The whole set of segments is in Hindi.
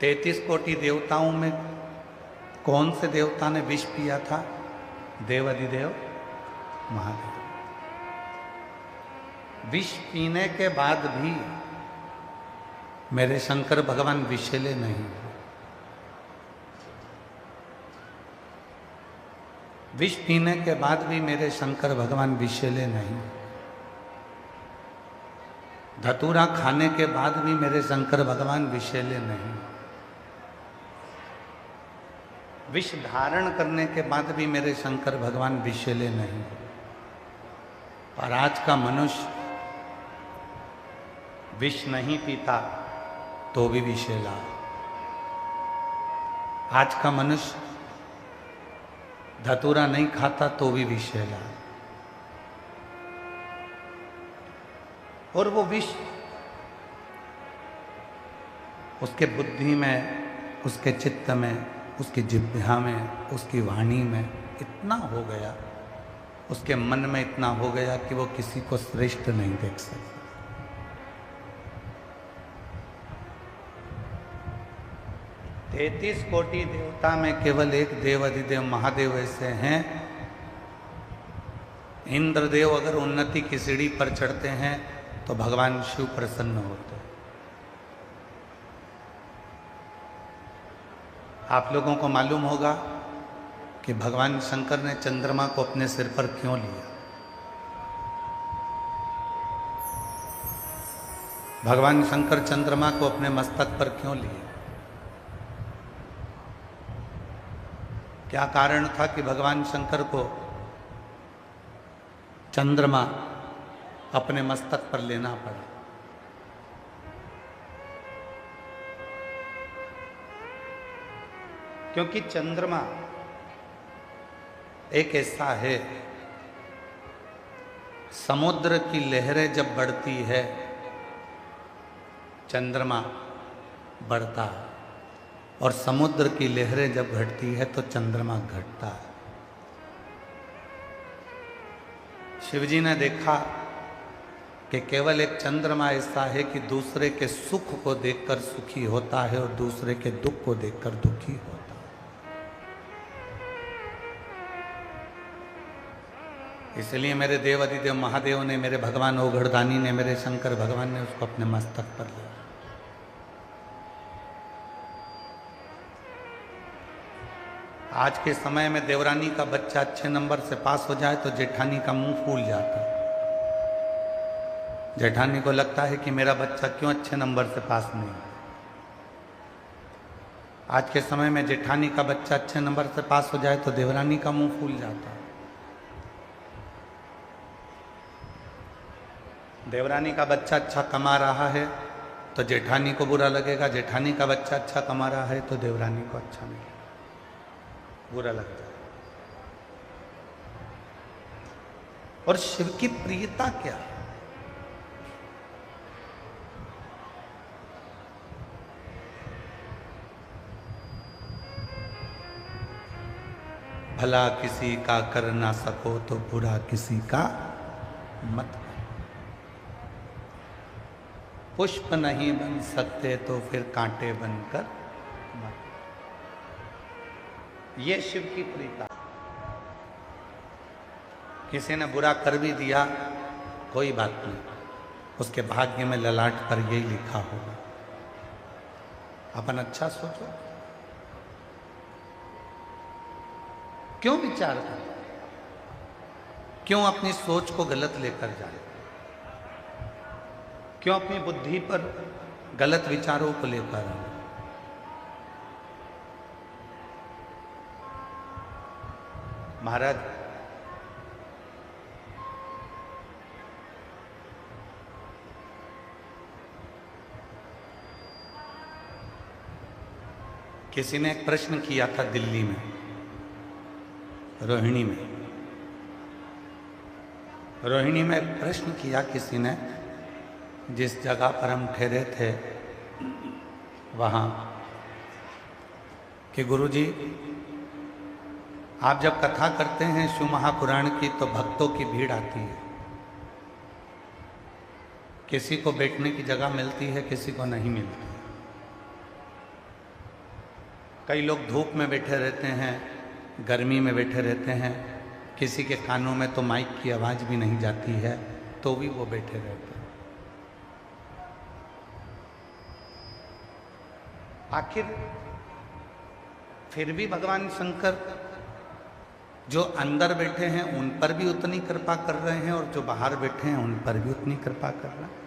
33 कोटि देवताओं में कौन से देवता ने विष पिया था? देवाधिदेव महादेव। विष पीने के बाद भी मेरे शंकर भगवान विषैले नहीं हुए। विष पीने के बाद भी मेरे शंकर भगवान विषैले नहीं। धतूरा खाने के बाद भी मेरे शंकर भगवान विषैले नहीं। विष धारण करने के बाद भी मेरे शंकर भगवान विषैले नहीं। पर आज का मनुष्य विष नहीं पीता तो भी विषैला। आज का मनुष्य धतूरा नहीं खाता तो भी विषैला। और वो विष उसके बुद्धि में, उसके चित्त में, उसकी जिह्वा में, उसकी वाणी में इतना हो गया, उसके मन में इतना हो गया कि वो किसी को श्रेष्ठ नहीं देख सकता। तैतीस कोटि देवता में केवल एक देव अधिदेव महादेव ऐसे हैं। इंद्रदेव अगर उन्नति की सीढ़ी पर चढ़ते हैं तो भगवान शिव प्रसन्न होते हैं। आप लोगों को मालूम होगा कि भगवान शंकर ने चंद्रमा को अपने सिर पर क्यों लिया। भगवान शंकर चंद्रमा को अपने मस्तक पर क्यों लिए? क्या कारण था कि भगवान शंकर को चंद्रमा अपने मस्तक पर लेना पड़ा? क्योंकि चंद्रमा एक ऐसा है, समुद्र की लहरें जब बढ़ती है चंद्रमा बढ़ता है, और समुद्र की लहरें जब घटती है तो चंद्रमा घटता है। शिवजी ने देखा कि केवल एक चंद्रमा ऐसा है कि दूसरे के सुख को देखकर सुखी होता है और दूसरे के दुख को देखकर दुखी होता है। इसलिए मेरे देव अधिदेव महादेव ने, मेरे भगवान ओघड़दानी ने, मेरे शंकर भगवान ने उसको अपने मस्तक पर लिया। आज के समय में देवरानी का बच्चा अच्छे नंबर से पास हो जाए तो जेठानी का मुंह फूल जाता है। जेठानी को लगता है कि मेरा बच्चा क्यों अच्छे नंबर से पास नहीं। आज के समय में जेठानी का बच्चा अच्छे नंबर से पास हो जाए तो देवरानी का मुंह फूल जाता है। देवरानी का बच्चा अच्छा कमा रहा है तो जेठानी को बुरा लगेगा, जेठानी का बच्चा अच्छा कमा रहा है तो देवरानी को अच्छा नहीं, बुरा लगता है। और शिव की प्रियता क्या है? भला किसी का कर ना सको तो बुरा किसी का मत करो। पुष्प नहीं बन सकते तो फिर कांटे बनकर मत। ये शिव की प्रीता। किसी ने बुरा कर भी दिया कोई बात नहीं, उसके भाग्य में ललाट पर यही लिखा होगा। अपन अच्छा सोचो, क्यों विचार करें, क्यों अपनी सोच को गलत लेकर जाए, क्यों अपनी बुद्धि पर गलत विचारों को लेकर आए। महाराज किसी ने एक प्रश्न किया था दिल्ली में, रोहिणी में। रोहिणी में एक प्रश्न किया किसी ने, जिस जगह पर हम ठहरे थे वहाँ, कि गुरुजी आप जब कथा करते हैं शिव महापुराण की तो भक्तों की भीड़ आती है, किसी को बैठने की जगह मिलती है, किसी को नहीं मिलती। कई लोग धूप में बैठे रहते हैं, गर्मी में बैठे रहते हैं, किसी के कानों में तो माइक की आवाज़ भी नहीं जाती है, तो भी वो बैठे रहते हैं। आखिर फिर भी भगवान शंकर जो अंदर बैठे हैं उन पर भी उतनी कृपा कर रहे हैं और जो बाहर बैठे हैं उन पर भी उतनी कृपा कर रहे हैं।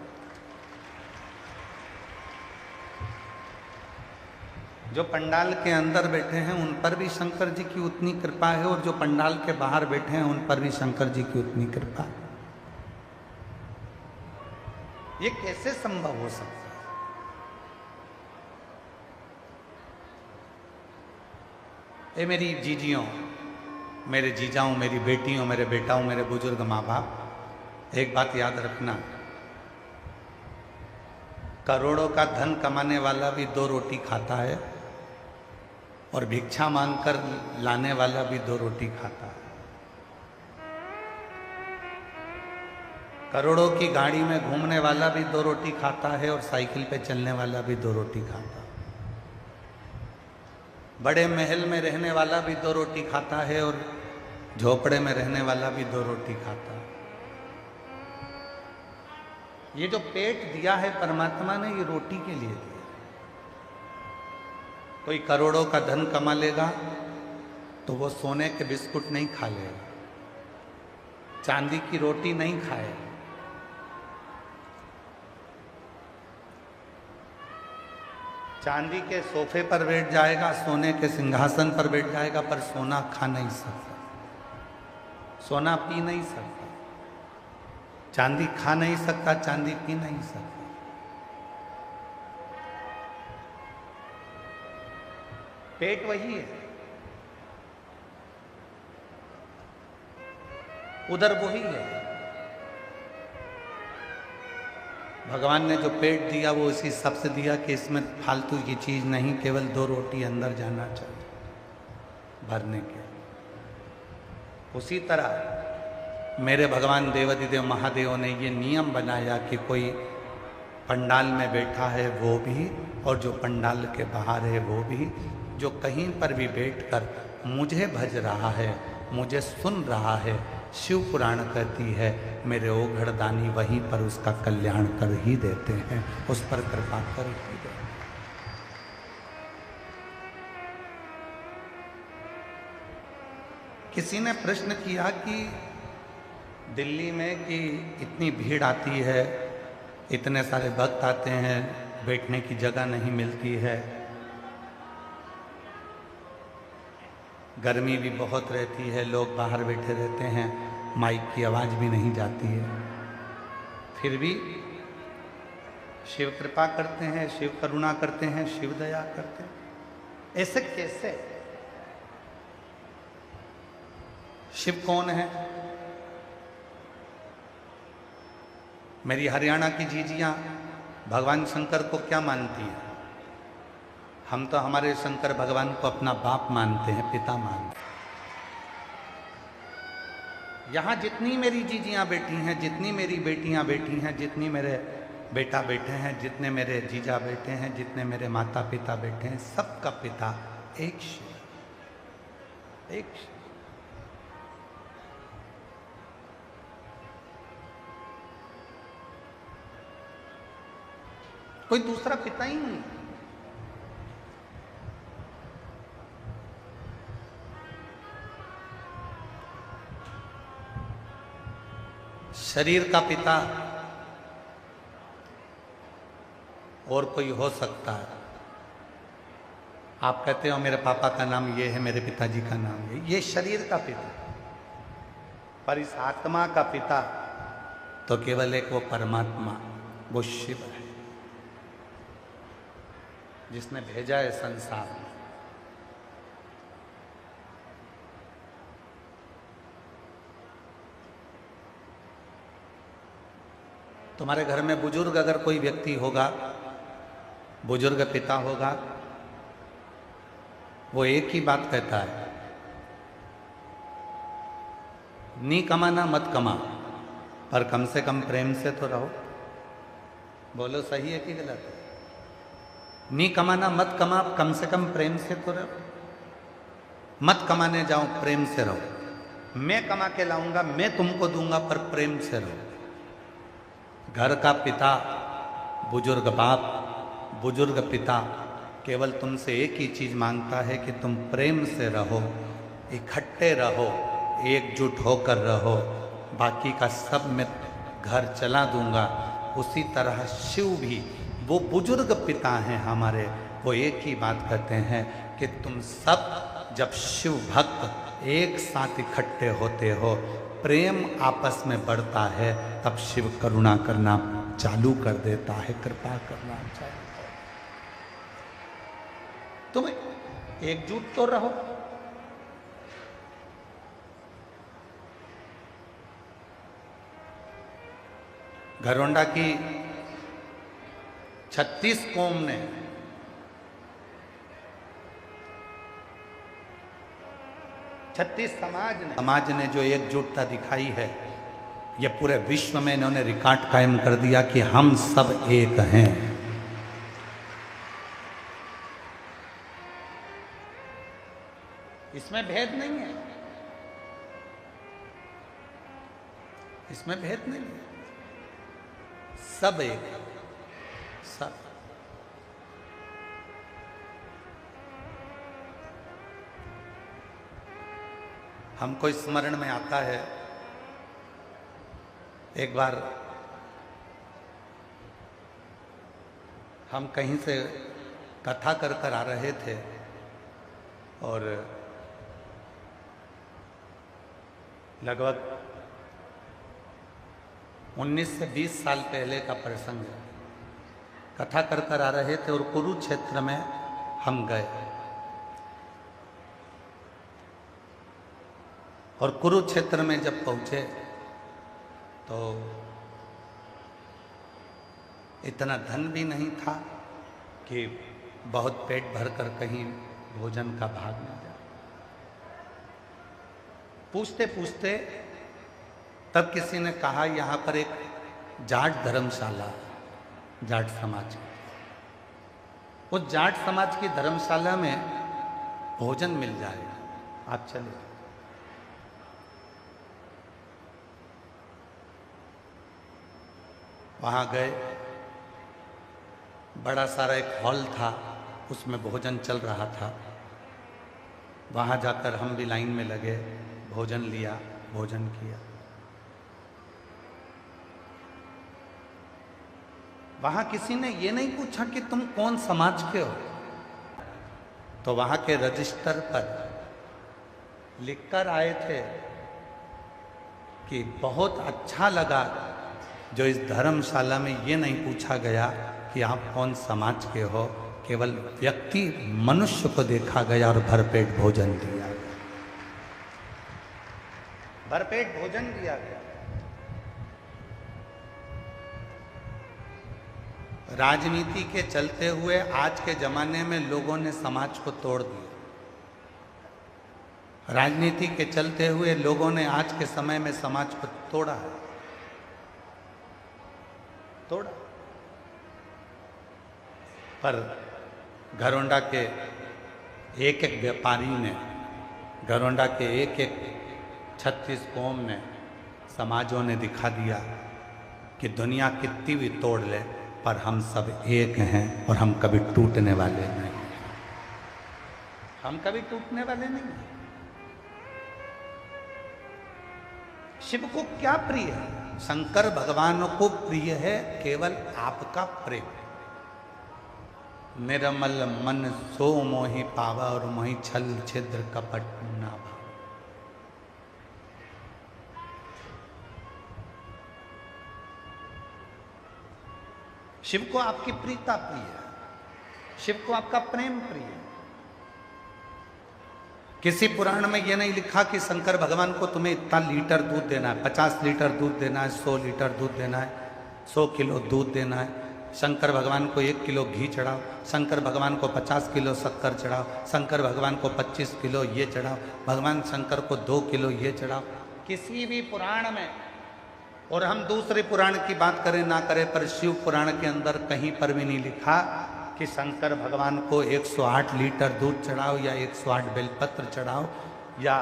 जो पंडाल के अंदर बैठे हैं उन पर भी शंकर जी की उतनी कृपा है और जो पंडाल के बाहर बैठे हैं उन पर भी शंकर जी की उतनी कृपा है। ये कैसे संभव हो सकता है? ये मेरी जीजियों, मेरे जीजाओं, मेरी बेटियों, मेरे बेटाओं, मेरे बुजुर्ग माँ बाप, एक बात याद रखना, करोड़ों का धन कमाने वाला भी 2 रोटी खाता है और भिक्षा मांगकर लाने वाला भी 2 रोटी खाता है। करोड़ों की गाड़ी में घूमने वाला भी 2 रोटी खाता है और साइकिल पे चलने वाला भी 2 रोटी खाता है। बड़े महल में रहने वाला भी 2 रोटी खाता है और झोपड़े में रहने वाला भी 2 रोटी खाता है। ये जो पेट दिया है परमात्मा ने, ये रोटी के लिए दिया। कोई करोड़ों का धन कमा लेगा तो वो सोने के बिस्कुट नहीं खा लेगा, चांदी की रोटी नहीं खाएगा, चांदी के सोफे पर बैठ जाएगा, सोने के सिंहासन पर बैठ जाएगा, पर सोना खा नहीं सकता, सोना पी नहीं सकता, चांदी खा नहीं सकता, चांदी पी नहीं सकता। पेट वही है, उधर वही है। भगवान ने जो पेट दिया वो इसी सबसे दिया कि इसमें फालतू की चीज नहीं, केवल 2 रोटी अंदर जाना चाहिए भरने के। उसी तरह मेरे भगवान देवाधिदेव महादेव ने ये नियम बनाया कि कोई पंडाल में बैठा है वो भी और जो पंडाल के बाहर है वो भी, जो कहीं पर भी बैठकर मुझे भज रहा है, मुझे सुन रहा है, शिव पुराण कहती है मेरे ओघड़दानी वहीं पर उसका कल्याण कर ही देते हैं, उस पर कृपा कर ही देते हैं। किसी ने प्रश्न किया कि दिल्ली में कि इतनी भीड़ आती है, इतने सारे भक्त आते हैं, बैठने की जगह नहीं मिलती है, गर्मी भी बहुत रहती है, लोग बाहर बैठे रहते हैं, माइक की आवाज़ भी नहीं जाती है, फिर भी शिव कृपा करते हैं, शिव करुणा करते हैं, शिव दया करते हैं। ऐसे कैसे? शिव कौन है? मेरी हरियाणा की जीजियां भगवान शंकर को क्या मानती हैं? हम तो हमारे शंकर भगवान को अपना बाप मानते हैं, पिता मानते हैं। यहाँ जितनी मेरी जीजियाँ बैठी हैं, जितनी मेरी बेटियाँ बैठी हैं, जितनी मेरे बेटा बैठे हैं, जितने मेरे जीजा बैठे हैं, जितने मेरे माता पिता बैठे हैं, सबका पिता एक शिव, एक शिव। कोई दूसरा पिता ही नहीं। शरीर का पिता और कोई हो सकता है। आप कहते हो मेरे पापा का नाम ये है, मेरे पिताजी का नाम ये शरीर का पिता, पर इस आत्मा का पिता तो केवल एक वो परमात्मा, वो शिव है जिसने भेजा है संसार में। तुम्हारे घर में बुजुर्ग अगर कोई व्यक्ति होगा, बुजुर्ग पिता होगा, वो एक ही बात कहता है, नी कमाना मत कमा, पर कम से कम प्रेम से तो रहो। बोलो सही है कि गलत है? नहीं कमाना मत कमा, कम से कम प्रेम से तो रहो। मत कमाने जाओ, प्रेम से रहो। मैं कमा के लाऊंगा, मैं तुमको दूंगा, पर प्रेम से रहो। घर का पिता, बुजुर्ग बाप, बुजुर्ग पिता केवल तुमसे एक ही चीज मांगता है कि तुम प्रेम से रहो, इकट्ठे रहो, एकजुट होकर रहो। बाकी का सब मैं घर चला दूंगा। उसी तरह शिव भी, वो बुजुर्ग पिता हैं हमारे, वो एक ही बात कहते हैं कि तुम सब जब शिव भक्त एक साथ इकट्ठे होते हो, प्रेम आपस में बढ़ता है, तब शिव करुणा करना चालू कर देता है, कृपा करना चालू कर। तुम एकजुट तो रहो। घरोंडा की 36 कौम ने, 36 समाज ने जो एकजुटता दिखाई है, ये पूरे विश्व में इन्होंने रिकॉर्ड कायम कर दिया कि हम सब एक हैं। इसमें भेद नहीं है, इसमें भेद नहीं है, सब एक, सब। हमको स्मरण में आता है, एक बार हम कहीं से कथा कर कर आ रहे थे और लगभग 19 से 20 साल पहले का प्रसंग है। कथा कर कर आ रहे थे और कुरुक्षेत्र में हम गए और कुरुक्षेत्र में जब पहुंचे तो इतना धन भी नहीं था कि बहुत पेट भर कर कहीं भोजन का भाग न जाए। पूछते पूछते तब किसी ने कहा यहाँ पर एक जाट धर्मशाला, जाट समाज की, उस जाट समाज की धर्मशाला में भोजन मिल जाएगा, आप चले। वहाँ गए, बड़ा सारा एक हॉल था, उसमें भोजन चल रहा था। वहाँ जाकर हम भी लाइन में लगे, भोजन लिया, भोजन किया। वहाँ किसी ने ये नहीं पूछा कि तुम कौन समाज के हो, तो वहाँ के रजिस्टर पर लिखकर आए थे कि बहुत अच्छा लगा जो इस धर्मशाला में ये नहीं पूछा गया कि आप कौन समाज के हो, केवल व्यक्ति मनुष्य को देखा गया और भरपेट भोजन दिया गया, भरपेट भोजन दिया गया। राजनीति के चलते हुए आज के जमाने में लोगों ने समाज को तोड़ दिया। राजनीति के चलते हुए लोगों ने आज के समय में समाज को तोड़ा है, तोड़ा। पर घरोंडा के एक एक व्यापारी ने, घरोंडा के एक एक 36 कौम ने, समाजों ने दिखा दिया कि दुनिया कितनी भी तोड़ ले पर हम सब एक हैं और हम कभी टूटने वाले नहीं, हम कभी टूटने वाले नहीं हैं। शिव को क्या प्रिय है? शंकर भगवान को प्रिय है केवल आपका प्रेम। निर्मल मन सो मोहि पावा और मोहि छल छिद्र कपट ना भाव। शिव को आपकी प्रीता प्रिय है, शिव को आपका प्रेम प्रिय है। किसी पुराण में यह नहीं लिखा कि शंकर भगवान को तुम्हें इतना लीटर दूध देना है, 50 लीटर दूध देना है, 100 लीटर दूध देना है, 100 किलो दूध देना है। शंकर भगवान को 1 किलो घी चढ़ाओ, शंकर भगवान को 50 किलो शक्कर चढ़ाओ, शंकर भगवान को 25 किलो ये चढ़ाओ, भगवान शंकर को 2 किलो ये चढ़ाओ। किसी भी पुराण में, और हम दूसरे पुराण की बात करें ना करें, पर शिव पुराण के अंदर कहीं पर भी नहीं लिखा कि शंकर भगवान को 108 लीटर दूध चढ़ाओ या 108 बेलपत्र चढ़ाओ या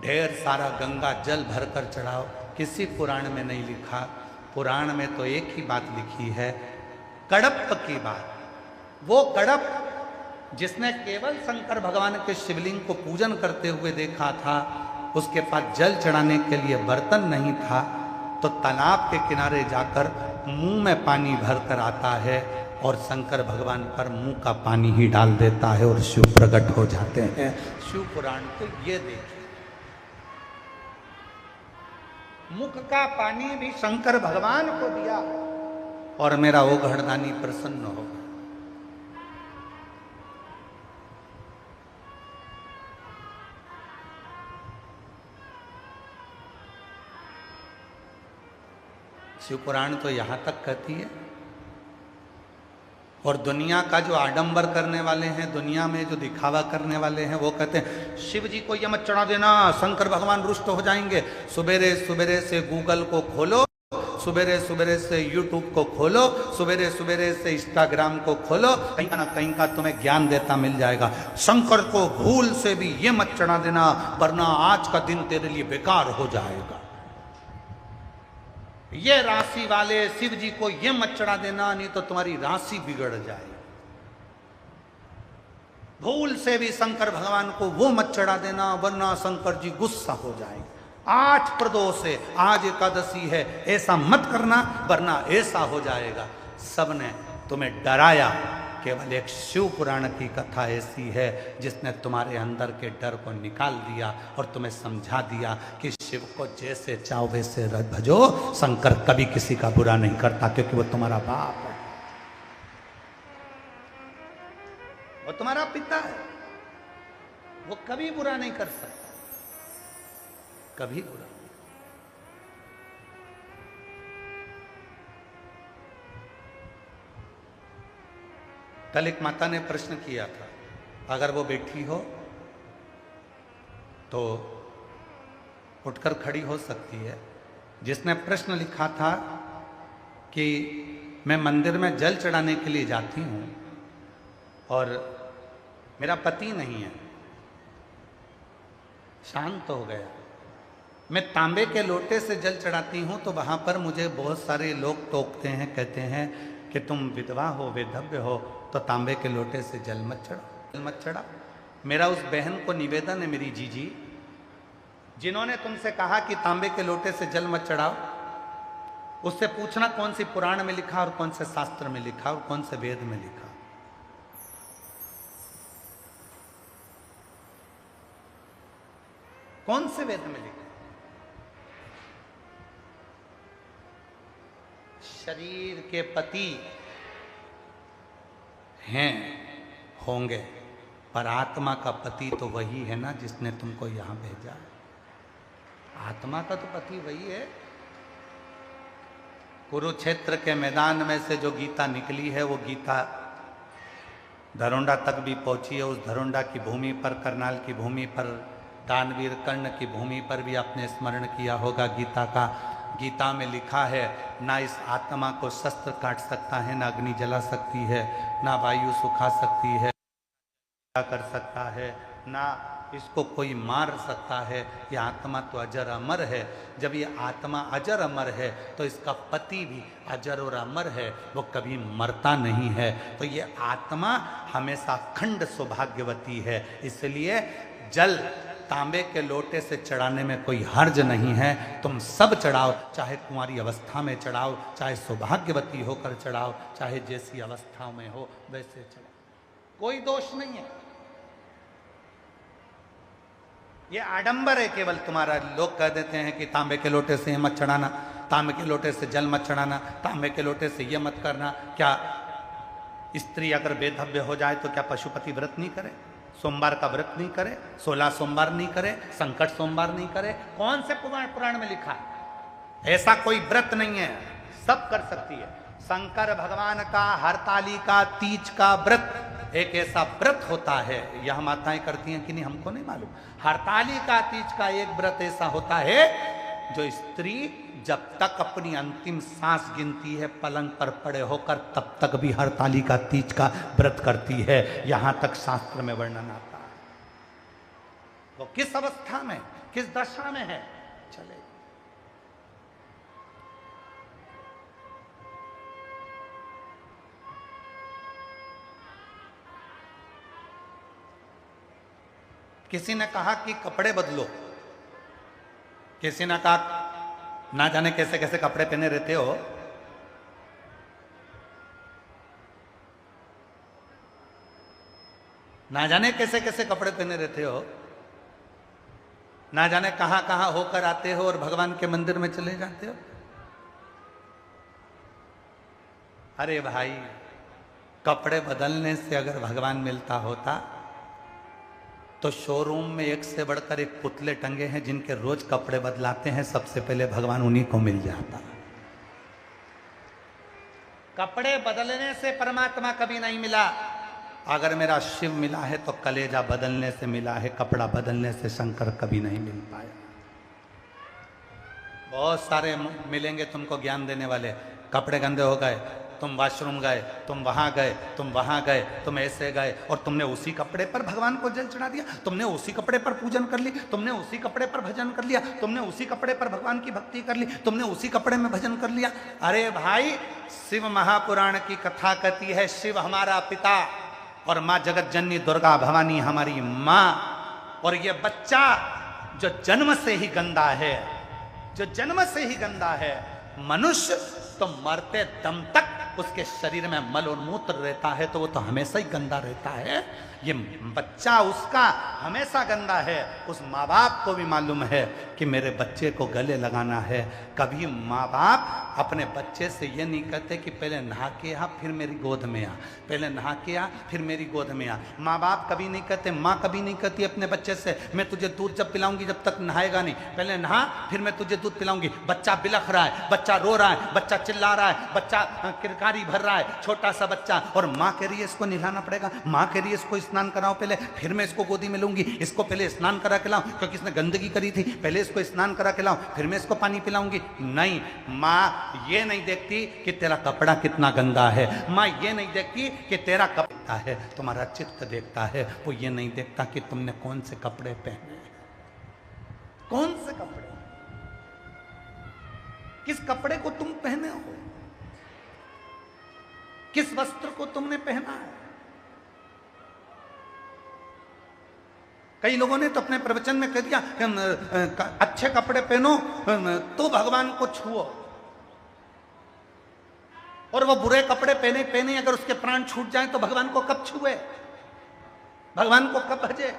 ढेर सारा गंगा जल भरकर चढ़ाओ, किसी पुराण में नहीं लिखा। पुराण में तो एक ही बात लिखी है, कड़प की बात। वो कड़प जिसने केवल शंकर भगवान के शिवलिंग को पूजन करते हुए देखा था, उसके पास जल चढ़ाने के लिए बर्तन नहीं था, तो तालाब के किनारे जाकर मुंह में पानी भरकर आता है और शंकर भगवान पर मुंह का पानी ही डाल देता है और शिव प्रकट हो जाते हैं। शिव पुराण को ये देखिए, मुख का पानी भी शंकर भगवान को दिया और मेरा वो घड़दानी प्रसन्न हो। शिव पुराण तो यहां तक कहती है। और दुनिया का जो आडंबर करने वाले हैं, दुनिया में जो दिखावा करने वाले हैं, वो कहते हैं शिव जी को ये मत चढ़ा देना, शंकर भगवान रुष्ट हो जाएंगे। सुबेरे सुबेरे से गूगल को खोलो, सुबेरे सुबेरे से यूट्यूब को खोलो, सुबेरे सुबेरे से इंस्टाग्राम को खोलो, कहीं ना कहीं का तुम्हें ज्ञान देता मिल जाएगा। शंकर को भूल से भी ये मत चढ़ा देना, वरना आज का दिन तेरे लिए बेकार हो जाएगा। ये राशि वाले शिव जी को ये मत चढ़ा देना, नहीं तो तुम्हारी राशि बिगड़ जाएगी। भूल से भी शंकर भगवान को वो मत चढ़ा देना, वरना शंकर जी गुस्सा हो जाएंगे। 8 प्रदोष है, आज एकादशी है, ऐसा मत करना वरना ऐसा हो जाएगा। सबने तुम्हें डराया। केवल एक शिव पुराण की कथा ऐसी है जिसने तुम्हारे अंदर के डर को निकाल दिया और तुम्हें समझा दिया कि शिव को जैसे चाहो वैसे भजो, शंकर कभी किसी का बुरा नहीं करता, क्योंकि वो तुम्हारा बाप है, वो तुम्हारा पिता है, वो कभी बुरा नहीं कर सकता, कभी बुरा। कल एक माता ने प्रश्न किया था, अगर वो बैठी हो तो उठकर खड़ी हो सकती है। जिसने प्रश्न लिखा था कि मैं मंदिर में जल चढ़ाने के लिए जाती हूँ और मेरा पति नहीं है, शांत हो गया, मैं तांबे के लोटे से जल चढ़ाती हूँ तो वहाँ पर मुझे बहुत सारे लोग टोकते हैं, कहते हैं कि तुम विधवा हो, वेधव्य हो, तो तांबे के लोटे से जल मत चढ़ाओ, जल मत चढ़ाओ। मेरा उस बहन को निवेदन है, मेरी जीजी, जिन्होंने तुमसे कहा कि तांबे के लोटे से जल मत चढ़ाओ, उससे पूछना कौन सी पुराण में लिखा और कौन से शास्त्र में लिखा और कौन से वेद में लिखा। कौन से वेद में लिखा? शरीर के पति हैं, होंगे, पर आत्मा का पति तो वही है ना जिसने तुमको यहां भेजा। आत्मा का तो पति वही है। कुरुक्षेत्र के मैदान में से जो गीता निकली है, वो गीता धरोंडा तक भी पहुंची है। उस धरोंडा की भूमि पर, करनाल की भूमि पर, दानवीर कर्ण की भूमि पर भी आपने स्मरण किया होगा गीता का। गीता में लिखा है, ना इस आत्मा को शस्त्र काट सकता है, ना अग्नि जला सकती है, ना वायु सुखा सकती है, क्या कर सकता है, ना इसको कोई मार सकता है। ये आत्मा तो अजर अमर है। जब ये आत्मा अजर अमर है तो इसका पति भी अजर और अमर है, वो कभी मरता नहीं है। तो ये आत्मा हमेशा अखंड सौभाग्यवती है। इसलिए जल तांबे के लोटे से चढ़ाने में कोई हर्ज नहीं है। तुम सब चढ़ाओ, चाहे कुंवारी अवस्था में चढ़ाओ, चाहे सौभाग्यवती होकर चढ़ाओ, चाहे जैसी अवस्था में हो वैसे चढ़ाओ, कोई दोष नहीं है। ये आडंबर है केवल तुम्हारा। लोग कह देते हैं कि तांबे के लोटे से मत चढ़ाना, तांबे के लोटे से जल मत चढ़ाना, तांबे के लोटे से ये मत करना। क्या स्त्री अगर बेधव्य हो जाए तो क्या पशुपति व्रत नहीं करे? सोमवार का व्रत नहीं करे? 16 सोमवार नहीं करे? संकट सोमवार नहीं करे? कौन से पुराण में लिखा है? ऐसा कोई व्रत नहीं है, सब कर सकती है। शंकर भगवान का हरतालिका तीज का व्रत एक ऐसा व्रत होता है, यह माताएं करती हैं कि नहीं हमको नहीं मालूम। हरतालिका तीज का एक व्रत ऐसा होता है जो स्त्री जब तक अपनी अंतिम सांस गिनती है पलंग पर पड़े होकर, तब तक भी हरताली का तीज का व्रत करती है। यहां तक शास्त्र में वर्णन आता है। वो किस अवस्था में, किस दशा में है, चले। किसी ने कहा कि कपड़े बदलो, किसी ने कहा ना जाने कैसे कैसे कपड़े पहने रहते हो। ना जाने कैसे कैसे कपड़े पहने रहते हो, ना जाने कहां कहां होकर आते हो और भगवान के मंदिर में चले जाते हो। अरे भाई, कपड़े बदलने से अगर भगवान मिलता होता तो शोरूम में एक से बढ़कर एक पुतले टंगे हैं जिनके रोज कपड़े बदलाते हैं, सबसे पहले भगवान उन्हीं को मिल जाता। कपड़े बदलने से परमात्मा कभी नहीं मिला। अगर मेरा शिव मिला है तो कलेजा बदलने से मिला है, कपड़ा बदलने से शंकर कभी नहीं मिल पाया। बहुत सारे मिलेंगे तुमको ज्ञान देने वाले, कपड़े गंदे हो गए, तुम वॉशरूम गए, तुम वहां गए, तुम वहां गए, तुम ऐसे गए और तुमने उसी कपड़े पर भगवान को जल चढ़ा दिया, तुमने उसी कपड़े पर पूजन कर ली, तुमने उसी कपड़े पर भजन कर लिया, तुमने उसी कपड़े पर भगवान की भक्ति कर ली, तुमने उसी कपड़े में भजन कर लिया। अरे भाई, शिव महापुराण की कथा कहती है शिव हमारा पिता और माँ जगत जननी दुर्गा भवानी हमारी माँ। और ये बच्चा जो जन्म से ही गंदा है, जो जन्म से ही गंदा है, मनुष्य तो मरते दम तक उसके शरीर में मल और मूत्र रहता है, तो वो तो हमेशा ही गंदा रहता है। ये बच्चा उसका हमेशा गंदा है। उस माँ बाप को भी मालूम है कि मेरे बच्चे को गले लगाना है। कभी माँ बाप अपने बच्चे से ये नहीं कहते कि पहले नहा के आ फिर मेरी गोद में आ, पहले नहा के आ फिर मेरी गोद में आ। माँ बाप कभी नहीं कहते, माँ कभी नहीं कहती अपने बच्चे से मैं तुझे दूध जब पिलाऊंगी जब तक नहाएगा नहीं, पहले नहा फिर मैं तुझे दूध पिलाऊंगी। बच्चा बिलख रहा है, बच्चा रो रहा है, बच्चा चिल्ला रहा है, बच्चा किरकारी भर रहा है, छोटा सा बच्चा, और माँ कह रही है इसको नहलाना पड़ेगा, माँ कह रही है इसको स्नान कराओ पहले, फिर मैं इसको गोदी में लूंगी, इसको पहले स्नान करा के लाऊं क्योंकि इसने गंदगी करी थी, पहले इसको स्नान करा के लाऊं फिर मैं इसको पानी पिलाऊंगी। नहीं, माँ ये नहीं देखती कि तेरा कपड़ा कितना गंदा है, माँ ये नहीं देखती कि तेरा कपड़ा है, तुम्हारा चित्त देखता है। वो ये नहीं देखता कि तुमने कौन से कपड़े पहने, कौन से कपड़े, किस कपड़े को तुम पहने हो, किस वस्त्र को तुमने पहना है। कई लोगों ने तो अपने प्रवचन में कह दिया अच्छे कपड़े पहनो तो भगवान को छुओ, और वो बुरे कपड़े पहने पहने अगर उसके प्राण छूट जाएं तो भगवान को कब छुए, भगवान को कब भजे।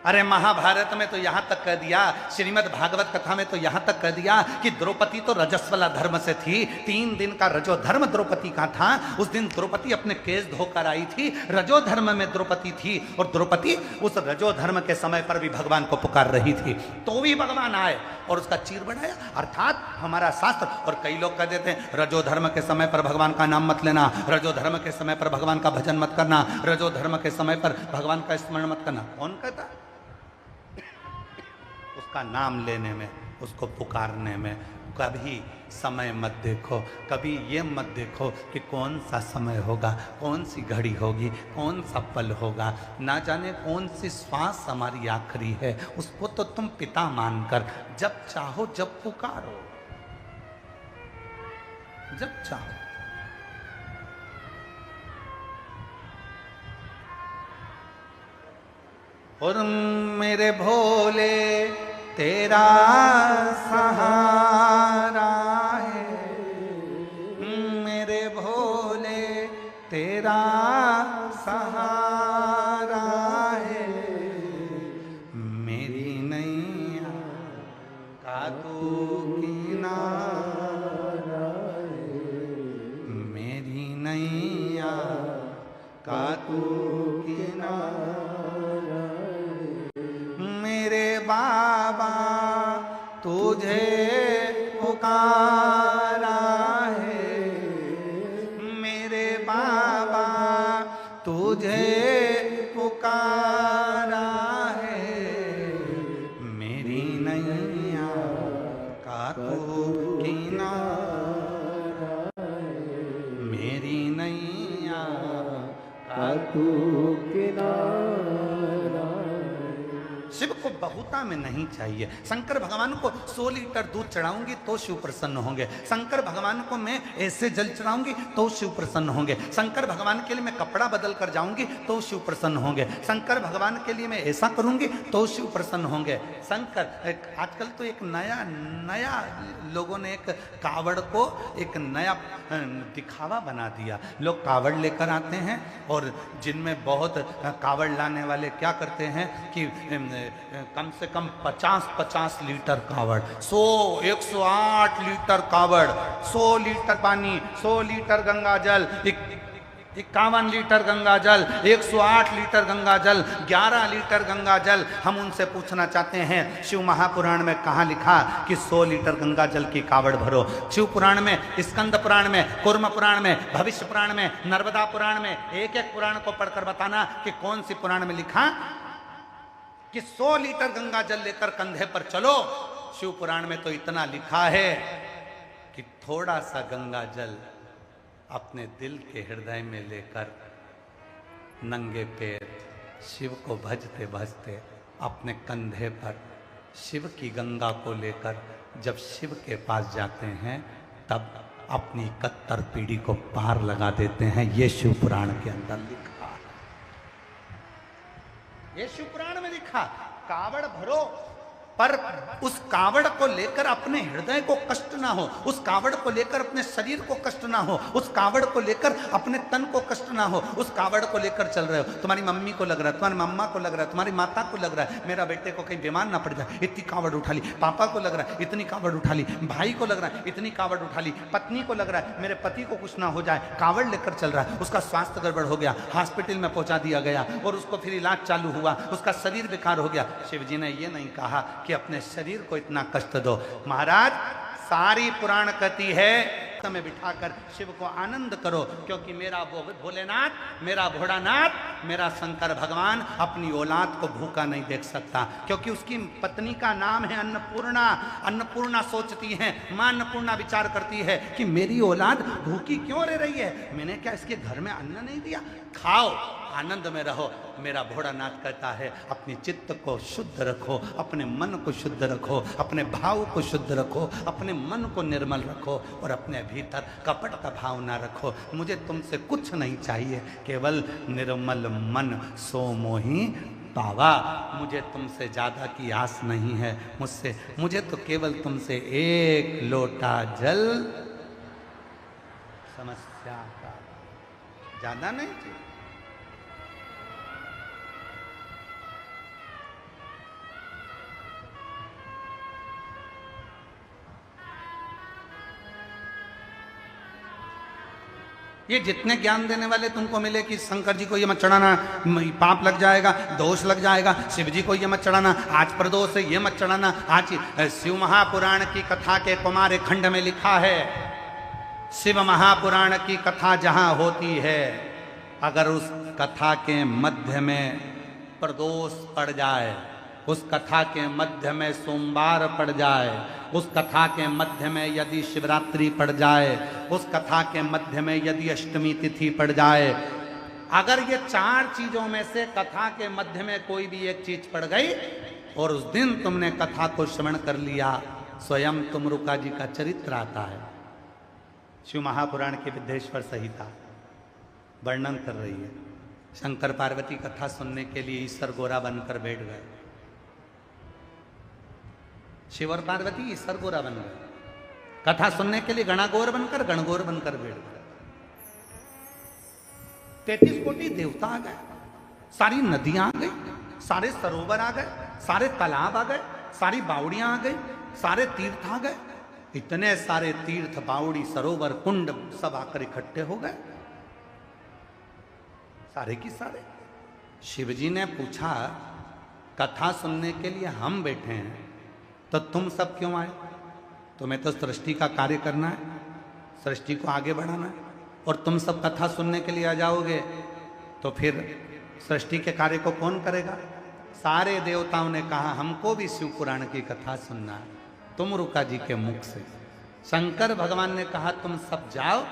अरे महाभारत में तो यहां तक कह दिया, श्रीमद् भागवत कथा में तो यहां तक कह दिया कि द्रौपदी तो रजस्वला धर्म से थी, 3 दिन का रजो धर्म द्रौपदी का था। उस दिन द्रौपदी अपने केस धोकर आई थी, रजो धर्म में द्रौपदी थी, और द्रौपदी उस रजो धर्म के समय पर भी भगवान को पुकार रही थी, तो भी भगवान आए और उसका चीर बढ़ाया। अर्थात हमारा शास्त्र, और कई लोग कह देते हैं रजो धर्म के समय पर भगवान का नाम मत लेना, रजो धर्म के समय पर भगवान का भजन मत करना, रजो धर्म के समय पर भगवान का स्मरण मत करना। कौन कहता? उसका नाम लेने में, उसको पुकारने में कभी समय मत देखो, कभी ये मत देखो कि कौन सा समय होगा, कौन सी घड़ी होगी, कौन सा पल होगा, ना जाने कौन सी श्वास हमारी आखिरी है। उसको तो तुम पिता मानकर जब चाहो जब पुकारो, जब चाहो। और मेरे भोले तेरा सहारा है, मेरे भोले तेरा सहारा है, मेरी नैया का तू किनारा है, मेरी नैया का तू किनारा, मेरे बाबा तुझे पुकारा है, मेरे बाबा तुझे पुकारा है, खातू किनारा। शिव को बहुता में नहीं चाहिए। शंकर भगवान को 100 लीटर दूध चढ़ाऊंगी तो शिव प्रसन्न होंगे। शंकर भगवान को मैं ऐसे जल चढ़ाऊंगी तो शिव प्रसन्न होंगे। शंकर भगवान के लिए मैं कपड़ा बदल कर जाऊंगी तो शिव प्रसन्न होंगे। शंकर भगवान के लिए मैं ऐसा करूंगी तो शिव प्रसन्न होंगे। शंकर आजकल तो एक नया लोगों ने एक कावड़ को एक नया दिखावा बना दिया। लोग कावड़ लेकर आते हैं और जिनमें बहुत कावड़ लाने वाले क्या करते हैं कि कम से कम 50 लीटर कावड़, 108 लीटर कावड़, 100 लीटर पानी, 100 लीटर गंगा जल, 51 लीटर गंगा जल, 108 लीटर गंगा जल, 11 लीटर गंगा जल। हम उनसे पूछना चाहते हैं शिव महापुराण में कहाँ लिखा कि 100 लीटर गंगा जल की कावड़ भरो? शिव पुराण में, स्कंद पुराण में, कूर्म पुराण में, भविष्य पुराण में, नर्मदा पुराण में, एक एक पुराण को पढ़कर बताना कि कौन सी पुराण में लिखा कि 100 लीटर गंगा जल लेकर कंधे पर चलो। शिव पुराण में तो इतना लिखा है कि थोड़ा सा गंगा जल अपने दिल के हृदय में लेकर नंगे पैर शिव को भजते भजते अपने कंधे पर शिव की गंगा को लेकर जब शिव के पास जाते हैं तब अपनी 71 पीढ़ी को पार लगा देते हैं। ये शिव पुराण के अंदर लिखा, ये शिव पुराण में लिखा। कावड़ भरो, पर उस कावड़ को लेकर अपने हृदय को कष्ट ना हो, उस कावड़ को लेकर अपने शरीर को कष्ट ना हो, उस कावड़ को लेकर अपने तन को कष्ट ना हो। उस कावड़ को लेकर चल रहे हो, तुम्हारी मम्मी को लग रहा है, तुम्हारी मम्मा को लग रहा है, तुम्हारी माता को लग रहा है मेरा बेटे को कहीं बीमार ना पड़ जाए, इतनी कावड़ उठा ली। पापा को लग रहा है इतनी कावड़ उठा ली, भाई को लग रहा है इतनी कावड़ उठा ली, पत्नी को लग रहा है मेरे पति को कुछ ना हो जाए, कावड़ लेकर चल रहा है। उसका स्वास्थ्य गड़बड़ हो गया, हॉस्पिटल में पहुंचा दिया गया और उसको फिर इलाज चालू हुआ, उसका शरीर बेकार हो गया। शिव जी ने ये नहीं कहा कि अपने शरीर को इतना कष्ट दो। महाराज सारी पुराण कहती है में बिठाकर शिव को आनंद करो, क्योंकि मेरा भोलेनाथ, मेरा भोड़ानाथ, मेरा शंकर भगवान अपनी औलाद को भूखा नहीं देख सकता, क्योंकि उसकी पत्नी का नाम है अन्नपूर्णा। अन्नपूर्णा सोचती है, मां अन्नपूर्णा विचार करती है कि मेरी औलाद भूखी क्यों रह रही है, मैंने क्या इसके घर में अन्न नहीं दिया, खाओ आनंद में रहो। मेरा भोड़ानाथ कहता है अपनी चित्त को शुद्ध रखो, अपने मन को शुद्ध रखो, अपने भाव को शुद्ध रखो, अपने मन को निर्मल रखो और अपने भीतर कपट का भाव ना रखो। मुझे तुमसे कुछ नहीं चाहिए, केवल निर्मल मन सो मोही पावा। मुझे तुमसे ज्यादा की आस नहीं है, मुझे तो केवल तुमसे एक लोटा जल समस्या का, ज्यादा नहीं चाहिए। ये जितने ज्ञान देने वाले तुमको मिले कि शंकर जी को ये मत चढ़ाना, पाप लग जाएगा, दोष लग जाएगा, शिव जी को ये मत चढ़ाना, आज प्रदोष है ये मत चढ़ाना। आज शिव महापुराण की कथा के कुमार खंड में लिखा है, शिव महापुराण की कथा जहां होती है, अगर उस कथा के मध्य में प्रदोष पड़ जाए, उस कथा के मध्य में सोमवार पड़ जाए, उस कथा के मध्य में यदि शिवरात्रि पड़ जाए, उस कथा के मध्य में यदि अष्टमी तिथि पड़ जाए, अगर ये 4 चीजों में से कथा के मध्य में कोई भी एक चीज पड़ गई और उस दिन तुमने कथा को श्रवण कर लिया, स्वयं तुमरुका जी का चरित्र आता है। शिव महापुराण की विद्येश्वर संहिता वर्णन कर रही है, शंकर पार्वती कथा सुनने के लिए ईश्वर गोरा बनकर बैठ गए। शिव और पार्वती ईश्वर गोरा बन गए, कथा सुनने के लिए गणागौर बनकर गणगौर बनकर बैठ गए। 33 कोटि देवता आ गए, सारी नदियां आ गई, सारे सरोवर आ गए, सारे तालाब आ गए, सारी बावड़ियां आ गई, सारे तीर्थ आ गए। इतने सारे तीर्थ, बावड़ी, सरोवर, कुंड सब आकर इकट्ठे हो गए, सारे की सारे। शिव जी ने पूछा, कथा सुनने के लिए हम बैठे हैं तो तुम सब क्यों आए? तुम्हें तो सृष्टि का कार्य करना है, सृष्टि को आगे बढ़ाना है, और तुम सब कथा सुनने के लिए आ जाओगे तो फिर सृष्टि के कार्य को कौन करेगा? सारे देवताओं ने कहा हमको भी शिव पुराण की कथा सुनना है, तुमरुका जी के मुख से। शंकर भगवान ने कहा तुम सब जाओ,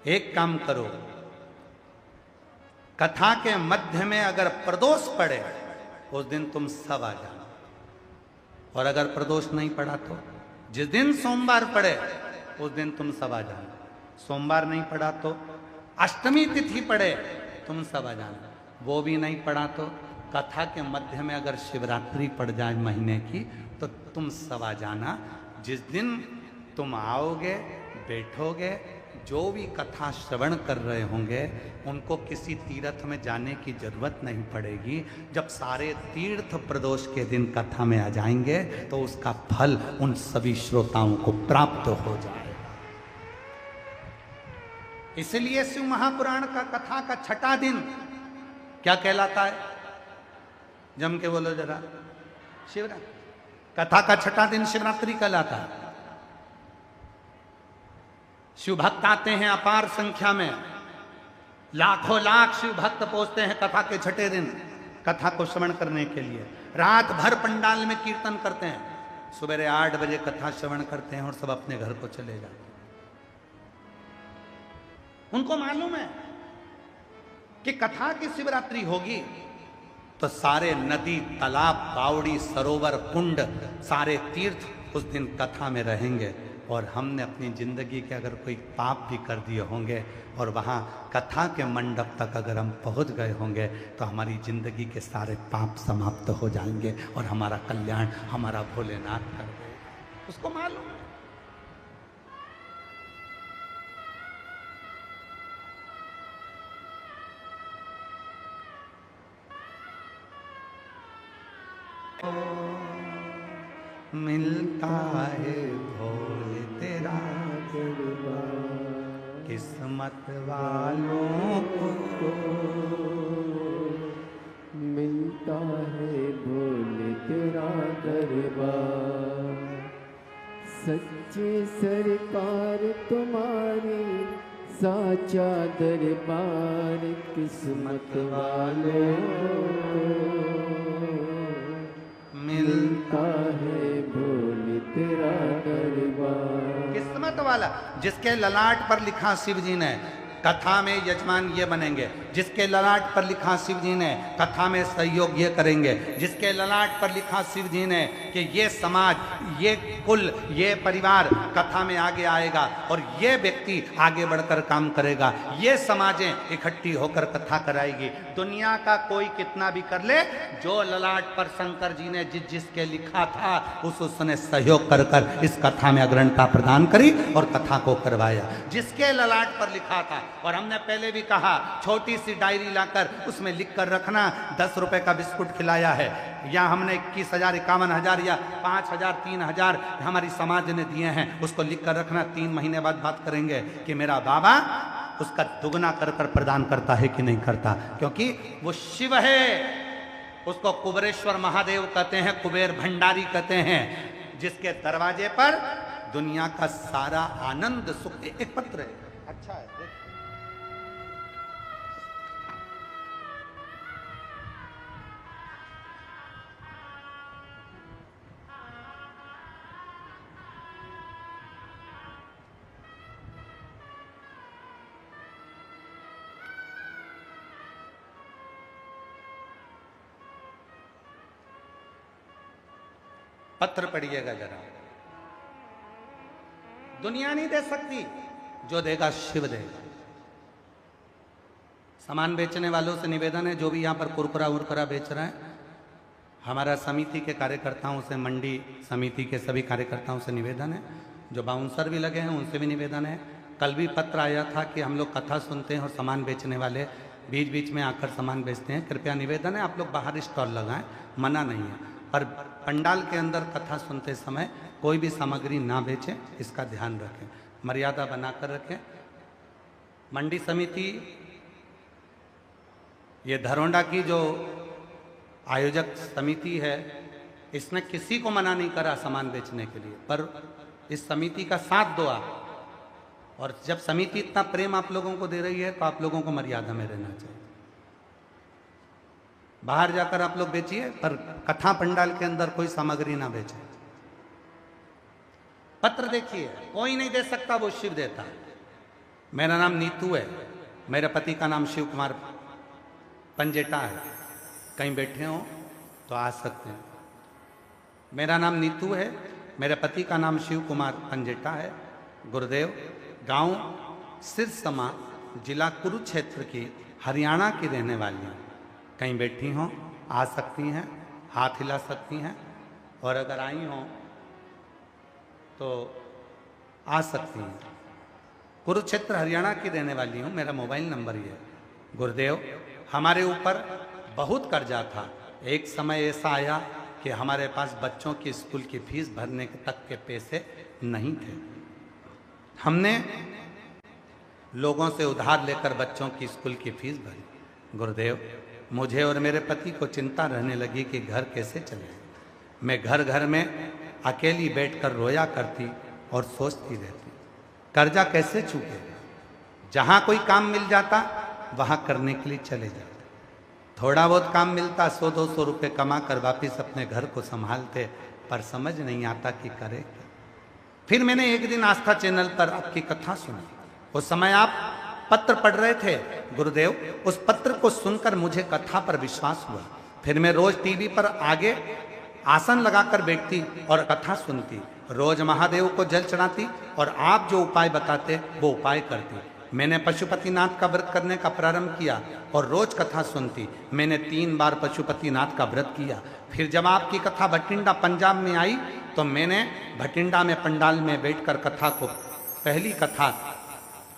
एक काम करो, कथा के मध्य में अगर प्रदोष पड़े उस दिन तुम सब आ जाना, और अगर प्रदोष नहीं पड़ा तो जिस दिन सोमवार पड़े उस दिन तुम सब आ जाना। सोमवार नहीं पड़ा तो अष्टमी तिथि पड़े तुम सब आ जाना, वो भी नहीं पड़ा तो कथा के मध्य में अगर शिवरात्रि पड़ जाए महीने की तो तुम सब आ जाना। जिस दिन तुम आओगे बैठोगे, जो भी कथा श्रवण कर रहे होंगे उनको किसी तीर्थ में जाने की जरूरत नहीं पड़ेगी। जब सारे तीर्थ प्रदोष के दिन कथा में आ जाएंगे तो उसका फल उन सभी श्रोताओं को प्राप्त हो जाएगा। इसलिए शिव महापुराण का कथा का छठा दिन क्या कहलाता है? जम के बोलो जरा। शिवरात्रि। कथा का छठा दिन शिवरात्रि कहलाता है। शिव भक्त आते हैं अपार संख्या में, लाखों लाख शिव भक्त पहुंचते हैं कथा के छठे दिन कथा को श्रवण करने के लिए। रात भर पंडाल में कीर्तन करते हैं, सवेरे 8 बजे कथा श्रवण करते हैं और सब अपने घर को चले जाते हैं। उनको मालूम है कि कथा की शिवरात्रि होगी तो सारे नदी, तालाब, बावड़ी, सरोवर, कुंड, सारे तीर्थ उस दिन कथा में रहेंगे। और हमने अपनी जिंदगी के अगर कोई पाप भी कर दिए होंगे और वहाँ कथा के मंडप तक अगर हम पहुँच गए होंगे तो हमारी जिंदगी के सारे पाप समाप्त हो जाएंगे और हमारा कल्याण हमारा भोलेनाथ कर देगा। उसको मालूम है। मिलता है भोले तेरा किस्मत वालों को, मिलता है भोले तेरा दरबार। सच्ची सरकार तुम्हारी साचा दरबार, किस्मत वालों मिलता है भोले तेरा दरबार। किस्मत वाला जिसके ललाट पर लिखा शिव जी ने कथा में यजमान ये बनेंगे, जिसके ललाट पर लिखा शिव जी ने कथा में सहयोग ये करेंगे, जिसके ललाट पर लिखा शिव जी ने कि ये समाज, ये कुल, ये परिवार कथा में आगे आएगा और ये व्यक्ति आगे बढ़कर काम करेगा, ये समाजें इकट्ठी होकर कथा कराएगी। दुनिया का कोई कितना भी कर ले, जो ललाट पर शंकर जी ने जिसके लिखा था उसने सहयोग कर कर इस कथा में अग्रणता प्रदान करी और कथा को करवाया। जिसके ललाट पर लिखा था, और हमने पहले भी कहा छोटी सी डायरी लाकर उसमें लिख कर रखना, 10 रुपए का बिस्कुट खिलाया है, या हमने 21,000, 51,000 या 5,000, 3,000 हमारी समाज ने दिए हैं, उसको लिख कर रखना। 3 महीने बाद बात करेंगे कि मेरा बाबा उसका दुगना कर कर प्रदान करता है कि नहीं करता, क्योंकि वो शिव है। उसको कुबेरेश्वर महादेव कहते हैं, कुबेर भंडारी कहते हैं, जिसके दरवाजे पर दुनिया का सारा आनंद सुख। एक पत्र है, अच्छा है, पत्र पढ़िएगा जरा। दुनिया नहीं दे सकती, जो देगा शिव देगा। सामान बेचने वालों से निवेदन है, जो भी यहाँ पर कुरकुरा उरकुरा बेच रहे हैं, हमारा समिति के कार्यकर्ताओं से, मंडी समिति के सभी कार्यकर्ताओं से निवेदन है, जो बाउंसर भी लगे हैं उनसे भी निवेदन है। कल भी पत्र आया था कि हम लोग कथा सुनते हैं और सामान बेचने वाले बीच बीच में आकर सामान बेचते हैं, कृपया निवेदन है आप लोग बाहर स्टॉल लगाएं, मना नहीं है, पर पंडाल के अंदर कथा सुनते समय कोई भी सामग्री ना बेचें, इसका ध्यान रखें, मर्यादा बनाकर रखें। मंडी समिति, ये धरोंडा की जो आयोजक समिति है, इसने किसी को मना नहीं करा सामान बेचने के लिए, पर इस समिति का साथ दो आप। और जब समिति इतना प्रेम आप लोगों को दे रही है तो आप लोगों को मर्यादा में रहना चाहिए। बाहर जाकर आप लोग बेचिए, पर कथा पंडाल के अंदर कोई सामग्री ना बेचे। पत्र देखिए, कोई नहीं दे सकता, वो शिव देता है। मेरा नाम नीतू है, मेरे पति का नाम शिव कुमार पंजेटा है। कहीं बैठे हो तो आ सकते हैं। मेरा नाम नीतू है, मेरे पति का नाम शिव कुमार पंजेटा है। गुरुदेव, गांव सिरसमा, जिला कुरुक्षेत्र की हरियाणा की रहने वाली हैं। कहीं बैठी हों आ सकती हैं, हाथ हिला सकती हैं, और अगर आई हों तो आ सकती हैं। कुरुक्षेत्र हरियाणा की रहने वाली हूँ, मेरा मोबाइल नंबर ये है। गुरुदेव, हमारे ऊपर बहुत कर्जा था। एक समय ऐसा आया कि हमारे पास बच्चों की स्कूल की फीस भरने तक के पैसे नहीं थे। हमने लोगों से उधार लेकर बच्चों की स्कूल की फीस भरी। गुरुदेव, मुझे और मेरे पति को चिंता रहने लगी कि घर कैसे चले। मैं घर घर में अकेली बैठकर रोया करती और सोचती रहती, कर्जा कैसे चूकेगा। जहाँ कोई काम मिल जाता वहाँ करने के लिए चले जाते। थोड़ा बहुत काम मिलता, 100-200 रुपये कमा कर वापिस अपने घर को संभालते, पर समझ नहीं आता कि करे क्या। फिर मैंने एक दिन आस्था चैनल पर आपकी कथा सुनी। उस समय आप पत्र पढ़ रहे थे। गुरुदेव, उस पत्र को सुनकर मुझे कथा पर विश्वास हुआ। फिर मैं रोज टीवी पर आगे आसन लगाकर बैठती और कथा सुनती। रोज महादेव को जल चढ़ाती और आप जो उपाय बताते वो उपाय करती। मैंने पशुपतिनाथ का व्रत करने का प्रारंभ किया और रोज कथा सुनती। मैंने 3 बार पशुपतिनाथ का व्रत किया। फिर जब आपकी कथा भटिंडा पंजाब में आई तो मैंने भटिंडा में पंडाल में बैठकर कथा को पहली कथा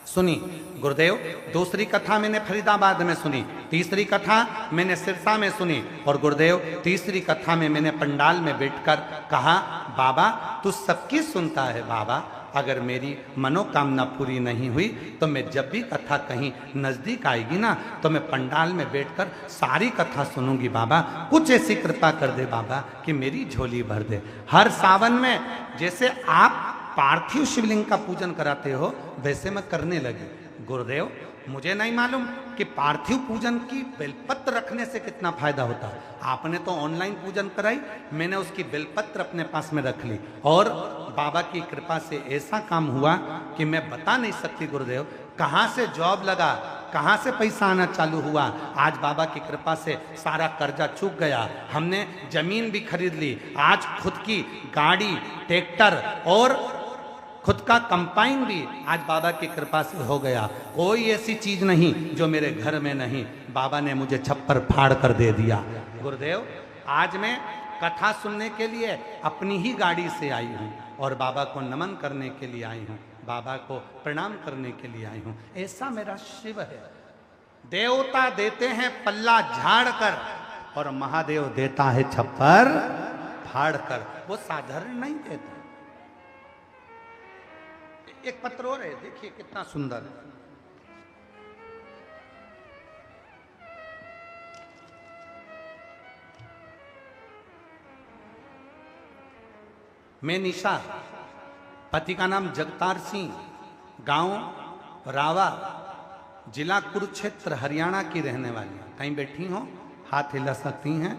सुनी। गुरुदेव, दूसरी कथा मैंने फरीदाबाद में सुनी, तीसरी कथा मैंने सिरसा में सुनी, और गुरुदेव तीसरी कथा में मैंने पंडाल में बैठकर कहा, बाबा तू सबकी सुनता है बाबा, अगर मेरी मनोकामना पूरी नहीं हुई तो मैं जब भी कथा कहीं नज़दीक आएगी ना तो मैं पंडाल में बैठकर सारी कथा सुनूंगी बाबा। कुछ ऐसी कृपा कर दे बाबा कि मेरी झोली भर दे। हर सावन में जैसे आप पार्थिव शिवलिंग का पूजन कराते हो वैसे मैं करने लगी। गुरुदेव, मुझे नहीं मालूम कि पार्थिव पूजन की बेलपत्र रखने से कितना फायदा होता है। आपने तो ऑनलाइन पूजन कराई, मैंने उसकी बेलपत्र अपने पास में रख ली और बाबा की कृपा से ऐसा काम हुआ कि मैं बता नहीं सकती। गुरुदेव, कहाँ से जॉब लगा, कहाँ से पैसा आना चालू हुआ। आज बाबा की कृपा से सारा कर्जा चूक गया। हमने जमीन भी खरीद ली। आज खुद की गाड़ी, ट्रैक्टर और खुद का कंपाइन भी आज बाबा की कृपा से हो गया। कोई ऐसी चीज नहीं जो मेरे घर में नहीं, बाबा ने मुझे छप्पर फाड़ कर दे दिया। गुरुदेव, आज मैं कथा सुनने के लिए अपनी ही गाड़ी से आई हूँ और बाबा को नमन करने के लिए आई हूँ, बाबा को प्रणाम करने के लिए आई हूँ। ऐसा मेरा शिव है। देवता देते हैं पल्ला झाड़ कर और महादेव देता है छप्पर फाड़ कर। वो साधारण नहीं देता। एक पत्र और है, देखिए कितना सुंदर है। मैं निशा, पति का नाम जगतार सिंह, गांव रावा, जिला कुरुक्षेत्र हरियाणा की रहने वाली हूँ। कहीं बैठी हो हाथ हिला सकती हैं,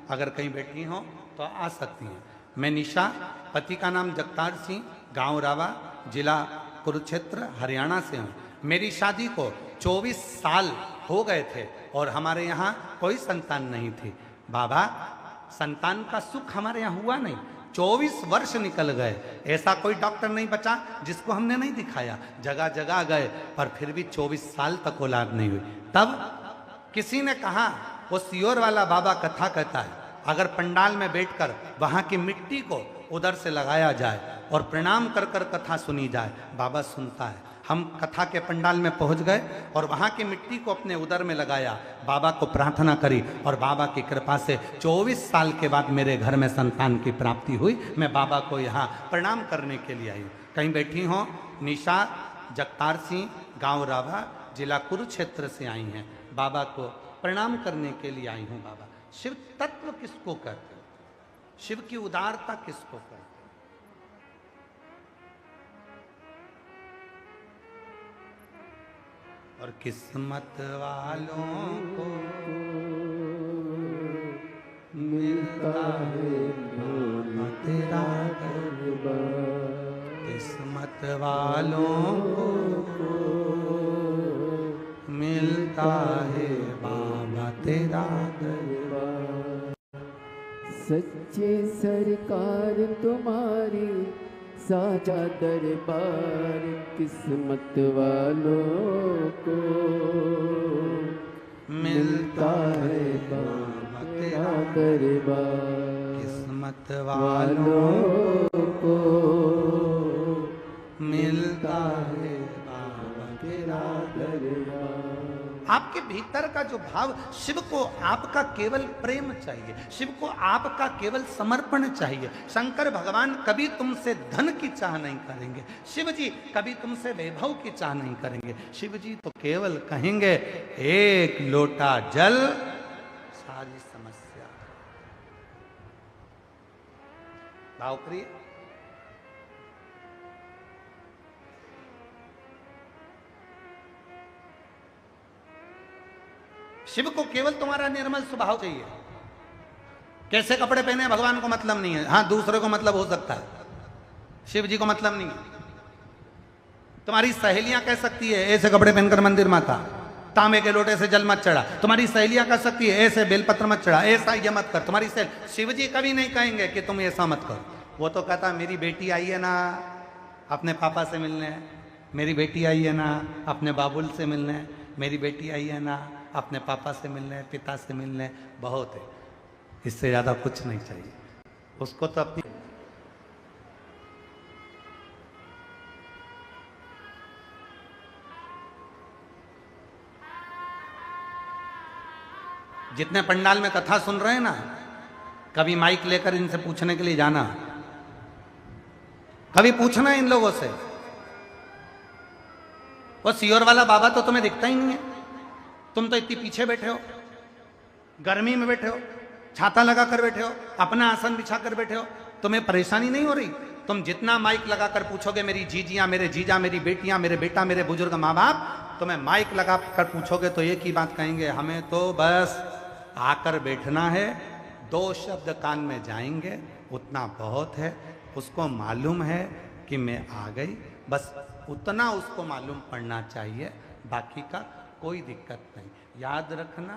अगर कहीं बैठी हो तो आ सकती हैं। मैं निशा, पति का नाम जगतार सिंह, गांव रावा, जिला कुरुक्षेत्र हरियाणा से हूँ। मेरी शादी को 24 साल हो गए थे और हमारे यहाँ कोई संतान नहीं थी। बाबा, संतान का सुख हमारे यहाँ हुआ नहीं। 24 वर्ष निकल गए, ऐसा कोई डॉक्टर नहीं बचा जिसको हमने नहीं दिखाया। जगह जगह गए पर फिर भी 24 साल तक औलाद नहीं हुई। तब किसी ने कहा, वो सियोर वाला बाबा कथा कहता है, अगर पंडाल में बैठकर वहाँ की मिट्टी को उधर से लगाया जाए और प्रणाम कर कर कथा सुनी जाए, बाबा सुनता है। हम कथा के पंडाल में पहुंच गए और वहाँ की मिट्टी को अपने उदर में लगाया, बाबा को प्रार्थना करी और बाबा की कृपा से 24 साल के बाद मेरे घर में संतान की प्राप्ति हुई। मैं बाबा को यहाँ प्रणाम करने के लिए आई हूँ। कहीं बैठी हो, निशा जगतार सिंह, गाँव रावा, जिला कुरुक्षेत्र से आई हैं। बाबा को प्रणाम करने के लिए आई हूँ। बाबा, शिव तत्व किसको कहते हैं? शिव की उदारता किसको कहते हैं? और किस्मत वालों को मिलता है तेरा दरबार। किस्मत वालों को मिलता है बाबा तेरा दरबार। सच्चे सरकार तुम्हारी साजा दरबार, किस्मत वालों को मिलता है बाबा तेरा दरबार। किस्मत वालों को मिलता है बाबा तेरा दरबार। आपके भीतर का जो भाव, शिव को आपका केवल प्रेम चाहिए, शिव को आपका केवल समर्पण चाहिए। शंकर भगवान कभी तुमसे धन की चाह नहीं करेंगे, शिव जी कभी तुमसे वैभव की चाह नहीं करेंगे। शिव जी तो केवल कहेंगे एक लोटा जल सारी समस्या। भाव प्रिय, शिव को केवल तुम्हारा निर्मल स्वभाव चाहिए। कैसे कपड़े पहने भगवान को मतलब नहीं है, हाँ दूसरे को मतलब हो सकता है, शिव जी को मतलब नहीं है। तुम्हारी सहेलियां कह सकती है ऐसे कपड़े पहनकर मंदिर में था, तांबे के लोटे से जल मत चढ़ा। तुम्हारी सहेलियां कह सकती है ऐसे बेलपत्र मत चढ़ा, ऐसा ये मत कर। तुम्हारी सहेली, शिव जी कभी नहीं कहेंगे कि तुम ऐसा मत करो। वो तो कहता मेरी बेटी आई है ना अपने पापा से मिलने, मेरी बेटी आई है ना अपने बाबुल से मिलने, मेरी बेटी आई है ना अपने पापा से मिलने, पिता से मिलने, बहुत है, इससे ज्यादा कुछ नहीं चाहिए उसको। तो अपनी जितने पंडाल में कथा सुन रहे हैं ना, कभी माइक लेकर इनसे पूछने के लिए जाना, कभी पूछना इन लोगों से, वो सियोर वाला बाबा तो तुम्हें दिखता ही नहीं है। तुम तो इतनी पीछे बैठे हो, गर्मी में बैठे हो, छाता लगा कर बैठे हो, अपना आसन बिछा कर बैठे हो, तुम्हें परेशानी नहीं हो रही? तुम जितना माइक लगाकर पूछोगे मेरी जीजियां, मेरे जीजा, मेरी बेटियां, मेरे बेटा, मेरे बुजुर्ग माँ बाप, तुम्हें माइक लगा कर पूछोगे तो एक ही बात कहेंगे, हमें तो बस आकर बैठना है, 2 शब्द कान में जाएंगे उतना बहुत है। उसको मालूम है कि मैं आ गई, बस उतना उसको मालूम पड़ना चाहिए, बाकी का कोई दिक्कत नहीं। याद रखना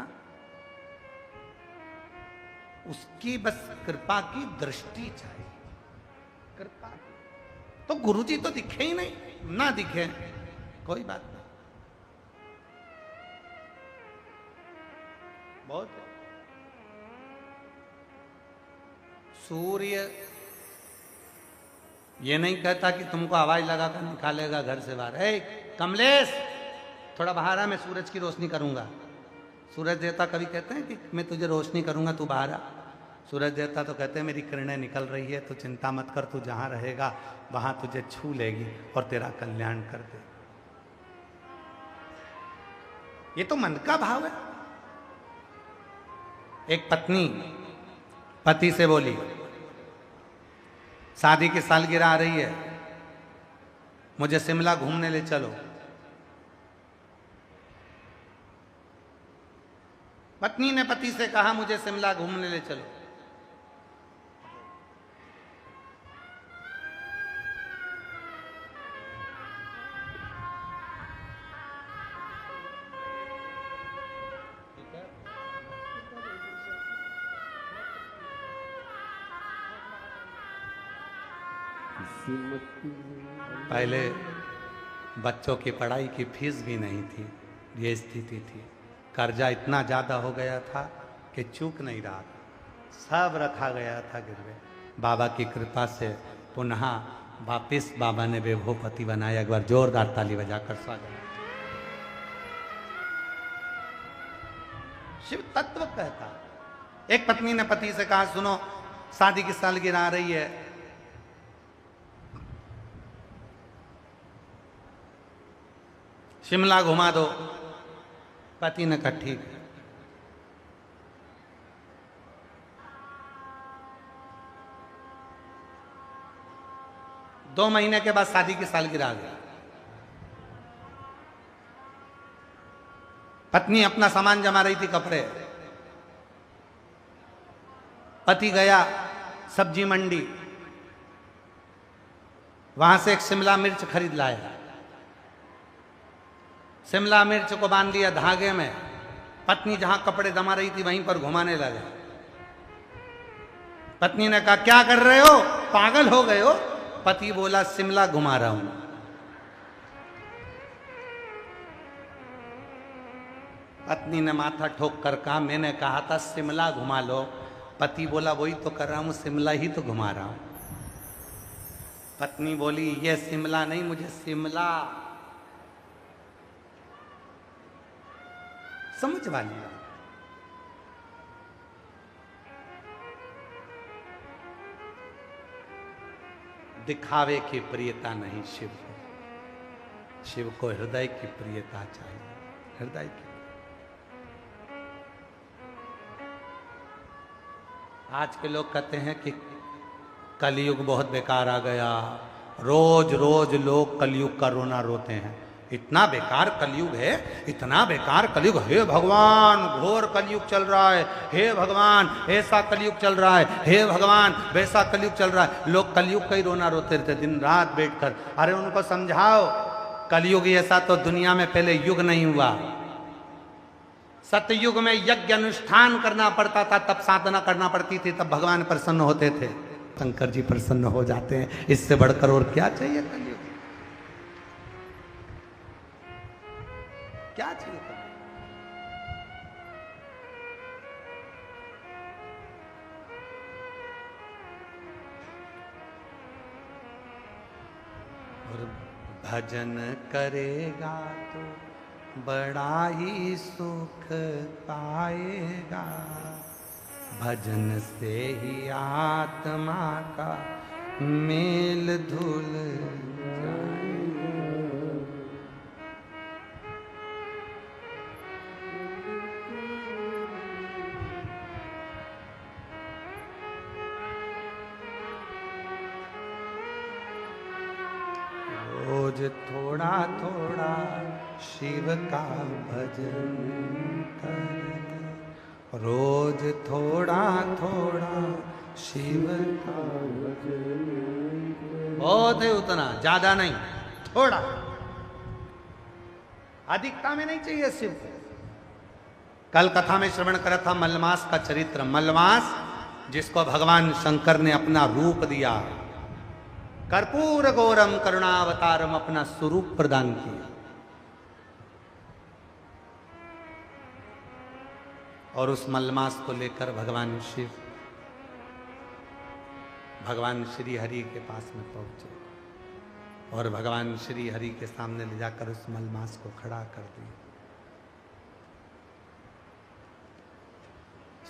उसकी बस कृपा की दृष्टि चाहिए, कृपा। तो गुरुजी तो दिखे ही नहीं, ना दिखे कोई बात नहीं, बहुत है। सूर्य ये नहीं कहता कि तुमको आवाज लगाकर निकालेगा घर से बाहर, ए कमलेश थोड़ा बाहर आ, मैं सूरज की रोशनी करूंगा। सूरज देवता कभी कहते हैं कि मैं तुझे रोशनी करूंगा, तू बाहर आ। सूरज देवता तो कहते हैं मेरी किरणें निकल रही है, तू चिंता मत कर, तू जहां रहेगा वहां तुझे छू लेगी और तेरा कल्याण कर दे। ये तो मन का भाव है। एक पत्नी पति से बोली, शादी की सालगिरह आ रही है, मुझे शिमला घूमने ले चलो। पत्नी ने पति से कहा मुझे शिमला घूमने ले चलो। पहले बच्चों की पढ़ाई की फीस भी नहीं थी, ये स्थिति थी। कर्जा इतना ज़्यादा हो गया था कि चूक नहीं रहा था, सब रखा गया था गिरवे। बाबा की कृपा से पुनः वापिस बाबा ने वैभवपति बनाया। एक बार जोरदार ताली बजाकर स्वागत। शिव तत्व कहता। एक पत्नी ने पति से कहा, सुनो शादी की सालगिरह आ रही है, शिमला घुमा दो। पति ने कहा ठीक है। दो महीने के बाद शादी की सालगिरह आ गई। पत्नी अपना सामान जमा रही थी, कपड़े। पति गया सब्जी मंडी, वहां से एक शिमला मिर्च खरीद लाया। शिमला मिर्च को बांध दिया धागे में, पत्नी जहां कपड़े दमा रही थी वहीं पर घुमाने लगे। पत्नी ने कहा क्या कर रहे हो, पागल हो गए हो? पति बोला शिमला घुमा रहा हूं। पत्नी ने माथा ठोक कर कहा मैंने कहा था शिमला घुमा लो। पति बोला वही तो कर रहा हूं, शिमला ही तो घुमा रहा हूं। पत्नी बोली ये शिमला नहीं, मुझे शिमला समझ वाली बात। दिखावे की प्रियता नहीं शिव को, शिव को हृदय की प्रियता चाहिए, हृदय की। आज के लोग कहते हैं कि कलयुग बहुत बेकार आ गया, रोज रोज लोग कलयुग का रोना रोते हैं। इतना बेकार कलयुग है, इतना बेकार कलयुग, हे भगवान घोर कलयुग चल रहा है, हे भगवान ऐसा कलयुग चल रहा है, हे भगवान वैसा कलयुग चल रहा है। लोग कलयुग का ही रोना रोते रहते दिन रात बैठकर। अरे उनको समझाओ कलयुग ऐसा तो दुनिया में पहले युग नहीं हुआ। सतयुग में यज्ञ अनुष्ठान करना पड़ता था, तब साधना करना पड़ती थी, तब भगवान प्रसन्न होते थे। शंकर जी प्रसन्न हो जाते हैं, इससे बढ़कर और क्या चाहिए कलयुग, क्या चाहिए? और भजन करेगा तो बड़ा ही सुख पाएगा, भजन से ही आत्मा का मेल धुल जाएगा। रोज थोड़ा थोड़ा शिव का भजन कर, रोज थोड़ा थोड़ा शिव का भजन। बहुत है उतना, ज्यादा नहीं, थोड़ा, अधिकता में नहीं चाहिए शिव को। कल कथा में श्रवण करा था मलमास का चरित्र। मलमास जिसको भगवान शंकर ने अपना रूप दिया, कर्पूर गौरम करुणावतारम, अपना स्वरूप प्रदान किया। और उस मलमास को लेकर भगवान शिव भगवान श्री हरि के पास में पहुंचे और भगवान श्री हरि के सामने ले जाकर उस मलमास को खड़ा कर दिया।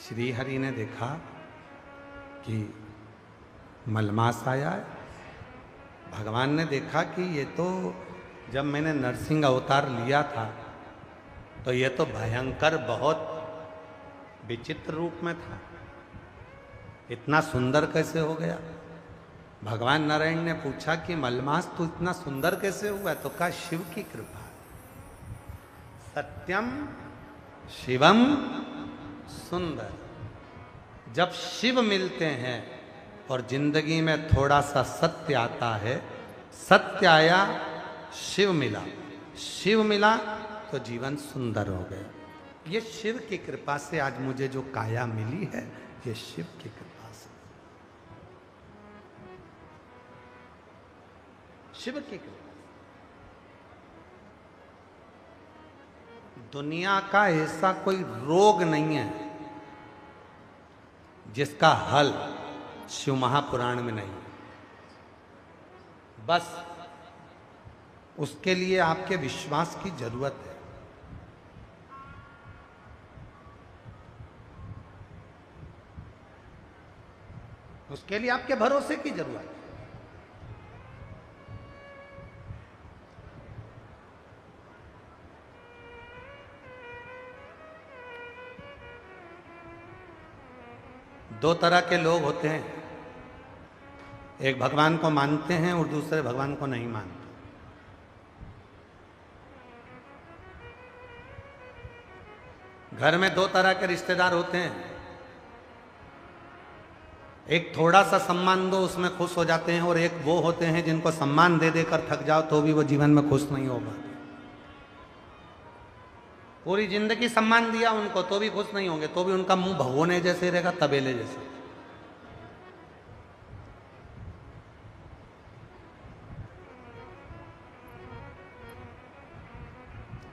श्री हरि ने देखा कि मलमास आया है। भगवान ने देखा कि ये तो जब मैंने नरसिंह अवतार लिया था तो ये तो भयंकर बहुत विचित्र रूप में था, इतना सुंदर कैसे हो गया? भगवान नारायण ने पूछा कि मलमास तू इतना सुंदर कैसे हुआ? तो कहा शिव की कृपा। सत्यम शिवम सुंदर। जब शिव मिलते हैं और जिंदगी में थोड़ा सा सत्य आता है, सत्य आया, शिव मिला, शिव मिला तो जीवन सुंदर हो गया। ये शिव की कृपा से आज मुझे जो काया मिली है, ये शिव की कृपा से, शिव की कृपा। दुनिया का ऐसा कोई रोग नहीं है जिसका हल शिव महापुराण में नहीं। बस उसके लिए आपके विश्वास की जरूरत है। उसके लिए आपके भरोसे की जरूरत है। दो तरह के लोग होते हैं, एक भगवान को मानते हैं और दूसरे भगवान को नहीं मानते। घर में दो तरह के रिश्तेदार होते हैं, एक थोड़ा सा सम्मान दो उसमें खुश हो जाते हैं, और एक वो होते हैं जिनको सम्मान दे देकर थक जाओ तो भी वो जीवन में खुश नहीं हो पाते। पूरी जिंदगी सम्मान दिया उनको तो भी खुश नहीं होंगे, तो भी उनका मुंह भगोने जैसे रहेगा, तबेले जैसे।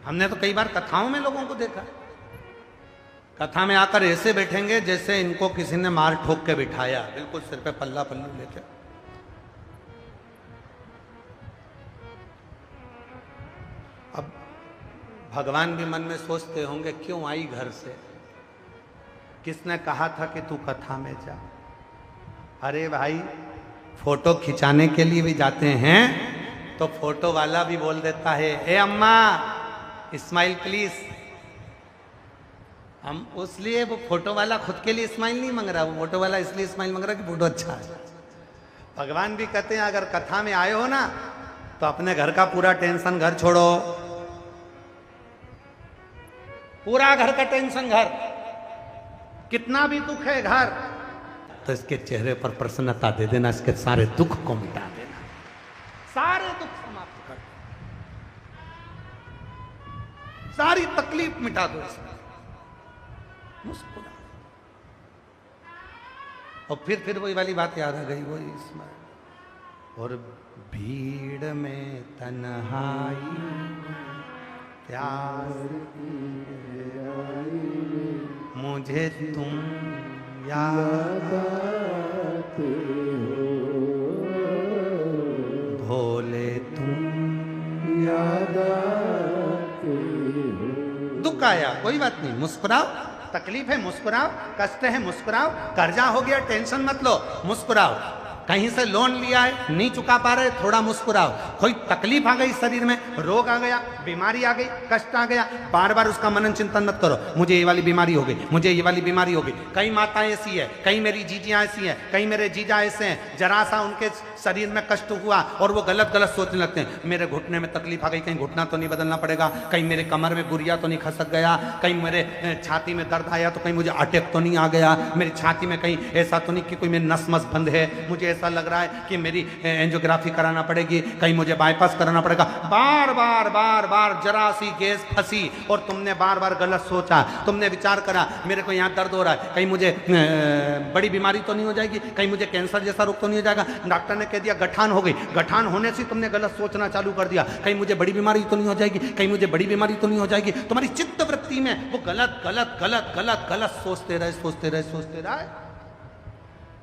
हमने तो कई बार कथाओं में लोगों को देखा, कथा में आकर ऐसे बैठेंगे जैसे इनको किसी ने मार ठोक के बिठाया, बिल्कुल सिर पे पल्ला पल्लू लेके। अब भगवान भी मन में सोचते होंगे क्यों आई घर से, किसने कहा था कि तू कथा में जा। अरे भाई, फोटो खिंचाने के लिए भी जाते हैं तो फोटो वाला भी बोल देता है, ए अम्मा स्माइल प्लीज। हम उसलिए, वो फोटो वाला खुद के लिए स्माइल नहीं मांग रहा, वो फोटो वाला इसलिए स्माइल मांग रहा कि फोटो अच्छा है। भगवान भी कहते हैं अगर कथा में आए हो ना तो अपने घर का पूरा टेंशन घर छोड़ो, पूरा घर का टेंशन घर, कितना भी दुख है घर, तो इसके चेहरे पर प्रसन्नता दे देना, इसके सारे दुख को मिटा देना, सारे दुख समाप्त कर, सारी तकलीफ मिटा दो इसमें, मुस्कुरा। और फिर वही वाली बात याद आ गई, वही इसमें, और भीड़ में तन्हाई प्यार मुझे तुम याद आते हो, भोले तुम याद आते हो। दुख आया कोई बात नहीं, मुस्कुराओ, तकलीफ है मुस्कुराओ, कष्ट है मुस्कुराओ, कर्जा हो गया टेंशन मत लो, मुस्कुराओ, कहीं से लोन लिया है नहीं चुका पा रहे, थोड़ा मुस्कुराओ, कोई तकलीफ आ गई शरीर में, रोग आ गया, बीमारी आ गई, कष्ट आ गया, बार बार उसका मनन चिंतन मत करो, मुझे ये वाली बीमारी हो गई, मुझे ये वाली बीमारी हो गई। कई माताएं ऐसी है, कई मेरी जीजियां ऐसी हैं, कई मेरे जीजा ऐसे हैं, जरा सा उनके शरीर में कष्ट हुआ और वो गलत गलत सोचने लगते हैं, मेरे घुटने में तकलीफ आ गई, कहीं घुटना तो नहीं बदलना पड़ेगा, कहीं मेरे कमर में गुरिया तो नहीं खसक गया, कहीं मेरे छाती में दर्द आया तो कहीं मुझे अटैक तो नहीं आ गया, मेरी छाती में कहीं ऐसा तो नहीं कि कोई मेरी नस मस बंद है, मुझे ऐसा लग रहा है कि मेरी एंजियोग्राफी कराना पड़ेगी, कहीं मुझे बाईपास कराना पड़ेगा। बार बार बार बार जरा सी गैस फंसी और तुमने बार बार गलत सोचा, तुमने विचार करा मेरे को यहाँ दर्द हो रहा है, कहीं मुझे बड़ी बीमारी तो नहीं हो जाएगी, कहीं मुझे कैंसर जैसा रोग तो नहीं हो जाएगा, डॉक्टर ने कह दिया गठान हो गई, गठान होने से तुमने गलत सोचना चालू कर दिया, कहीं मुझे बड़ी बीमारी तो नहीं हो जाएगी, कहीं मुझे बड़ी बीमारी तो नहीं हो जाएगी, तुम्हारी चित्त वृत्ति में वो गलत गलत गलत गलत गलत सोचते रहे सोचते रहे सोचते रहे,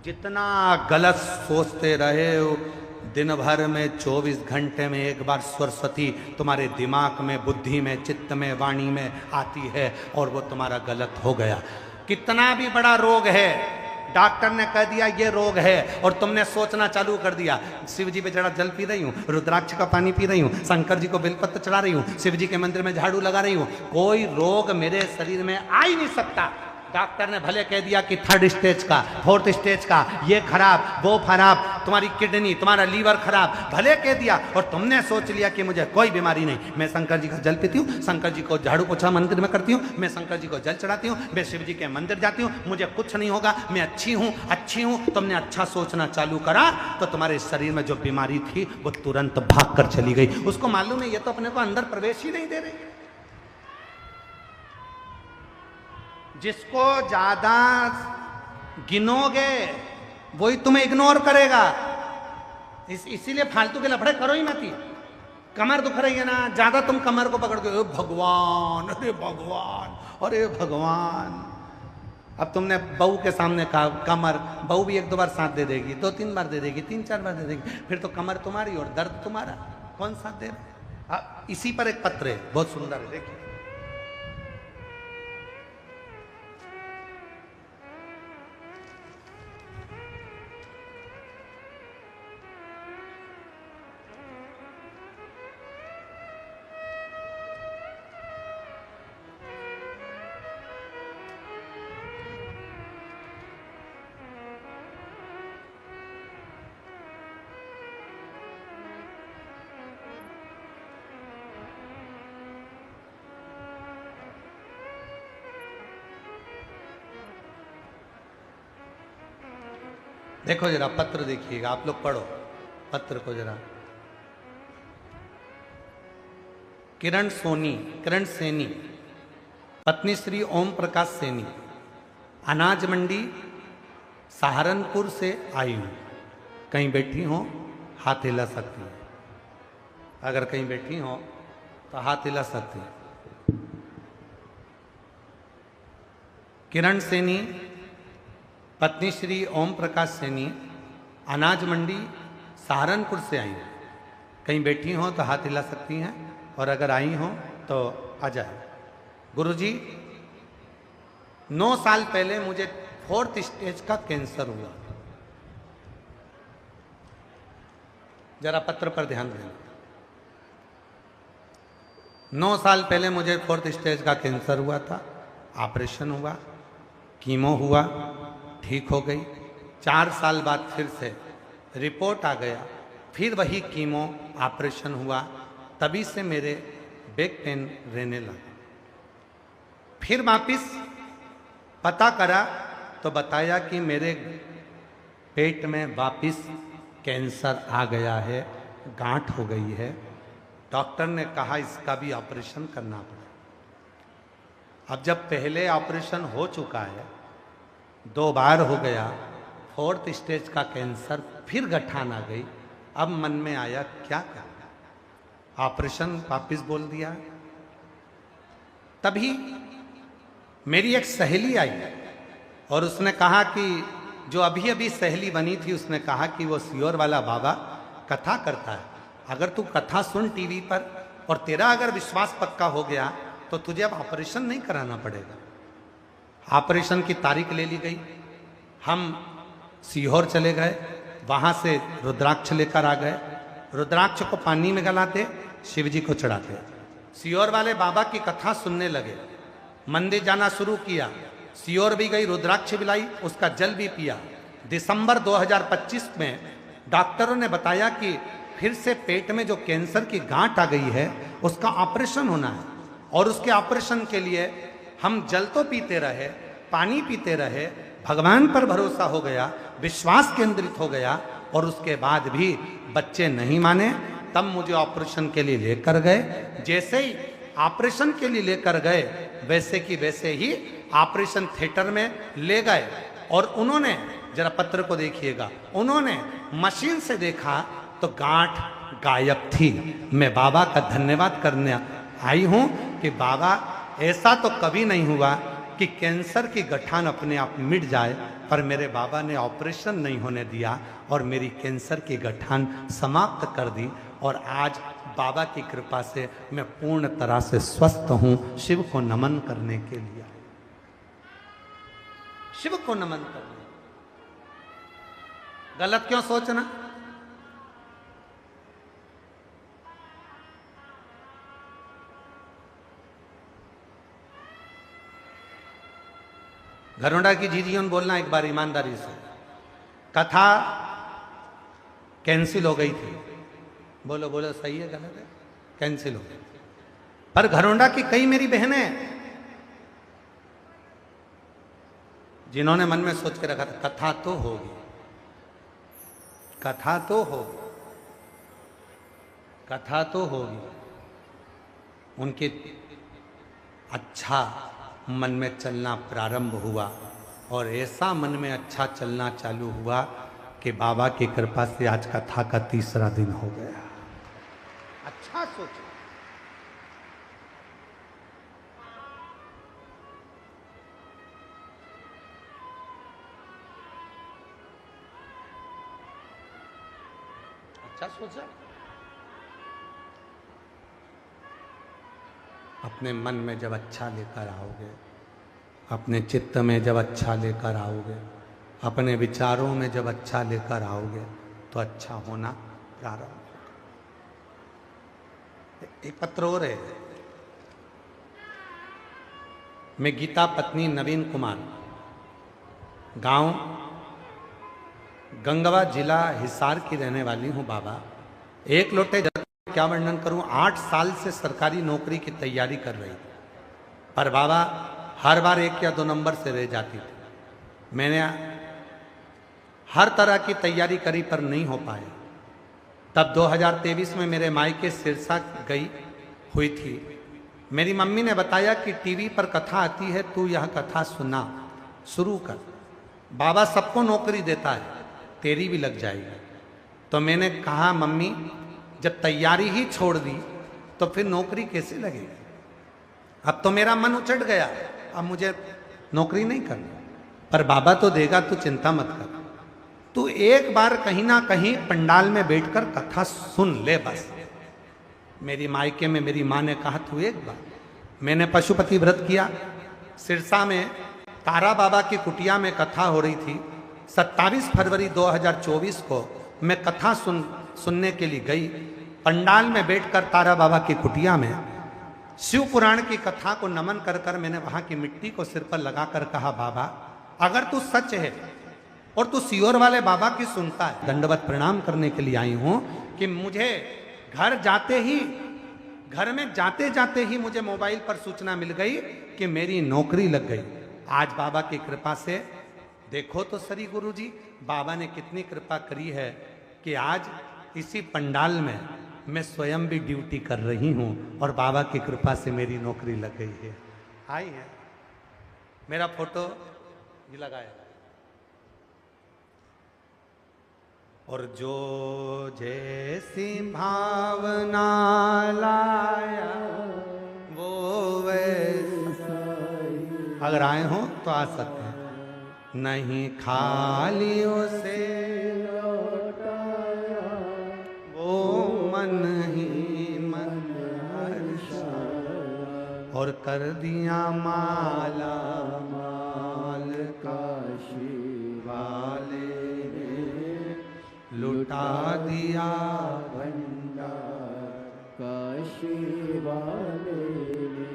जितना गलत सोचते रहे दिन भर में 24 घंटे में एक बार सरस्वती तुम्हारे दिमाग में, बुद्धि में, चित्त में, वाणी में आती है और वो तुम्हारा गलत हो गया। कितना भी बड़ा रोग है, डॉक्टर ने कह दिया ये रोग है और तुमने सोचना चालू कर दिया, शिव जी पे जरा जल पी रही हूँ, रुद्राक्ष का पानी पी रही हूँ, शंकर जी को बेलपत्र चढ़ा रही हूँ, शिव जी के मंदिर में झाड़ू लगा रही हूँ, कोई रोग मेरे शरीर में आ ही नहीं सकता। डॉक्टर ने भले कह दिया कि 3rd स्टेज का, 4th स्टेज का, ये खराब, वो खराब, तुम्हारी किडनी, तुम्हारा लीवर खराब, भले कह दिया और तुमने सोच लिया कि मुझे कोई बीमारी नहीं, मैं शंकर जी का जल पीती हूँ, शंकर जी को झाड़ू पोछा मंदिर में करती हूँ, मैं शंकर जी को जल चढ़ाती हूँ, मैं शिव जी के मंदिर जाती हूँ, मुझे कुछ नहीं होगा, मैं अच्छी हूँ। तुमने अच्छा सोचना चालू करा तो तुम्हारे शरीर में जो बीमारी थी वो तुरंत भाग कर चली गई। उसको मालूम है ये तो अपने को अंदर प्रवेश ही नहीं दे रही। जिसको ज्यादा गिनोगे वही तुम्हें इग्नोर करेगा, इसीलिए फालतू के लफड़े करो ही मत। कमर दुख रही है ना, ज्यादा तुम कमर को पकड़ के भगवान, अरे भगवान, अरे भगवान। अब तुमने बहू के सामने कहा कमर, बहू भी 1-2 बार साथ दे देगी, 2-3 बार दे देगी, 3-4 बार दे देगी, फिर तो कमर तुम्हारी और दर्द तुम्हारा, कौन साथ दे रहा? इसी पर एक पत्र है, बहुत सुंदर है, देखिए। देखो जरा पत्र देखिएगा, आप लोग पढ़ो पत्र को जरा। किरण सैनी पत्नी श्री ओम प्रकाश सैनी, अनाज मंडी सहारनपुर से आई हूँ। कहीं बैठी हो हाथ हिला सकती है, अगर कहीं बैठी हो तो हाथ हिला सकती है। किरण सैनी, पत्नी श्री ओम प्रकाश सैनी, अनाज मंडी सहारनपुर से आई हूँ। कहीं बैठी हो तो हाथ हिला सकती हैं, और अगर आई हो तो आ जाए। गुरुजी, 9 साल पहले मुझे 4th स्टेज का कैंसर हुआ। जरा पत्र पर ध्यान देना। 9 साल पहले मुझे 4th स्टेज का कैंसर हुआ था। ऑपरेशन हुआ, कीमो हुआ, ठीक हो गई। 4 साल बाद फिर से रिपोर्ट आ गया, फिर वही कीमो ऑपरेशन हुआ। तभी से मेरे बैक पेन रहने लगा। फिर वापिस पता करा तो बताया कि मेरे पेट में वापिस कैंसर आ गया है, गांठ हो गई है। डॉक्टर ने कहा इसका भी ऑपरेशन करना पड़ा। अब जब पहले ऑपरेशन हो चुका है, 2 बार हो गया, 4th स्टेज का कैंसर, फिर गठान आ गई। अब मन में आया क्या करना, ऑपरेशन वापिस बोल दिया। तभी मेरी एक सहेली आई और उसने कहा कि जो अभी अभी सहेली बनी थी, उसने कहा कि वो सियोर वाला बाबा कथा करता है, अगर तू कथा सुन टीवी पर और तेरा अगर विश्वास पक्का हो गया तो तुझे अब ऑपरेशन नहीं कराना पड़ेगा। ऑपरेशन की तारीख ले ली गई। हम सीहोर चले गए, वहां से रुद्राक्ष लेकर आ गए। रुद्राक्ष को पानी में गलाते, शिव जी को चढ़ाते। सीहोर वाले बाबा की कथा सुनने लगे, मंदिर जाना शुरू किया। सीहोर भी गई, रुद्राक्ष भी लाई, उसका जल भी पिया। दिसंबर 2025 में डॉक्टरों ने बताया कि फिर से पेट में जो कैंसर की गांठ आ गई है उसका ऑपरेशन होना है। और उसके ऑपरेशन के लिए हम जल तो पीते रहे, पानी पीते रहे, भगवान पर भरोसा हो गया, विश्वास केंद्रित हो गया, और उसके बाद भी बच्चे नहीं माने। तब मुझे ऑपरेशन के लिए लेकर गए। जैसे ही ऑपरेशन के लिए लेकर गए, वैसे की वैसे ही ऑपरेशन थिएटर में ले गए। और उन्होंने, जरा पत्र को देखिएगा, उन्होंने मशीन से देखा तो गांठ गायब थी। मैं बाबा का धन्यवाद करने आई हूं कि बाबा, ऐसा तो कभी नहीं हुआ कि कैंसर की गठान अपने आप मिट जाए, पर मेरे बाबा ने ऑपरेशन नहीं होने दिया और मेरी कैंसर की गठान समाप्त कर दी। और आज बाबा की कृपा से मैं पूर्ण तरह से स्वस्थ हूं। शिव को नमन करने के लिए, शिव को नमन करने। गलत क्यों सोचना? घरोंडा की जीजीओं बोलना एक बार ईमानदारी से, कथा कैंसिल हो गई थी। बोलो बोलो, सही है गलत है? कैंसिल हो गई। पर घरोंडा की कई मेरी बहनें जिन्होंने मन में सोच के रखा था कथा तो होगी, कथा तो होगी, कथा तो होगी, उनके अच्छा मन में चलना प्रारंभ हुआ। और ऐसा मन में अच्छा चलना चालू हुआ कि बाबा की कृपा से आज कथा का 3रा दिन हो गया। अच्छा सोचो। अच्छा सोचा। अपने मन में जब अच्छा लेकर आओगे, अपने चित्त में जब अच्छा लेकर आओगे, अपने विचारों में जब अच्छा लेकर आओगे, तो अच्छा होना प्रारंभ। एक पत्र और है। मैं गीता पत्नी नवीन कुमार, गांव गंगवा, जिला हिसार की रहने वाली हूं। बाबा, एक लोटे जल क्या वर्णन करूं, 8 साल से सरकारी नौकरी की तैयारी कर रही थी, पर बाबा हर बार 1 या 2 नंबर से रह जाती थी। मैंने हर तरह की तैयारी करी पर नहीं हो पाया। तब 2023 में मेरे मायके सिरसा गई हुई थी। मेरी मम्मी ने बताया कि टीवी पर कथा आती है, तू यह कथा सुना, शुरू कर, बाबा सबको नौकरी देता है, तेरी भी लग जाएगी। तो मैंने कहा मम्मी जब तैयारी ही छोड़ दी तो फिर नौकरी कैसे लगेगी? अब तो मेरा मन उचट गया, अब मुझे नौकरी नहीं करनी, पर बाबा तो देगा, तू चिंता मत कर, तू एक बार कहीं ना कहीं पंडाल में बैठकर कथा सुन ले बस। मेरी मायके में मेरी माँ ने कहा तू एक बार। मैंने पशुपति व्रत किया, सिरसा में तारा बाबा की कुटिया में कथा हो रही थी। 27 फरवरी 2024 को मैं कथा सुनने के लिए गई। पंडाल में बैठकर तारा बाबा की कुटिया में शिव पुराण की कथा को नमन कर कर मैंने वहां की मिट्टी को सिर पर लगाकर कहा, बाबा अगर तू सच है और तू सीहोर वाले बाबा की सुनता है, दंडवत प्रणाम करने के लिए आई हूं कि मुझे घर में जाते जाते ही मुझे मोबाइल पर सूचना मिल गई कि मेरी नौकरी लग गई। आज बाबा की कृपा से देखो तो सरी गुरु जी, बाबा ने कितनी कृपा करी है कि आज इसी पंडाल में मैं स्वयं भी ड्यूटी कर रही हूं और बाबा की कृपा से मेरी नौकरी लग गई है। आई है मेरा फोटो भी लगाया, और जो जैसी भावना लाया वो वैसा। अगर आए हो तो आ सकते हैं, नहीं खाली उसे लौटाया वो मन ही मन हर्षाया, और कर दिया माला माल काशी वाले, लुटा दिया भंडार काशी वाले ने,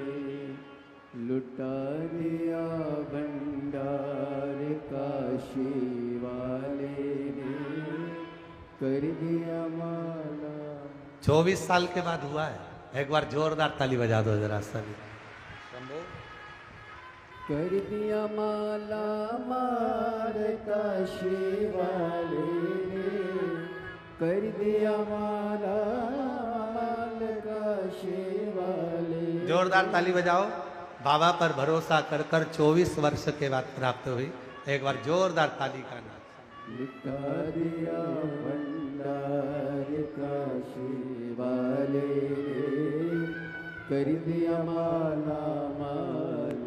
लुटा दिया भंडार काशी वाले ने, कर दिया माला। 24 साल के बाद हुआ है। एक बार जोरदार ताली बजा दो जरा सभी। कर दिया माला मार काशी वाले ने, कर दिया माला माल काशी वाले। जोरदार ताली बजाओ। बाबा पर भरोसा कर कर 24 वर्ष के बाद प्राप्त हुई। एक बार जोरदार ताली का नाम। लुटा दिया भंडार काशी वाले ने, कर दिया माला माल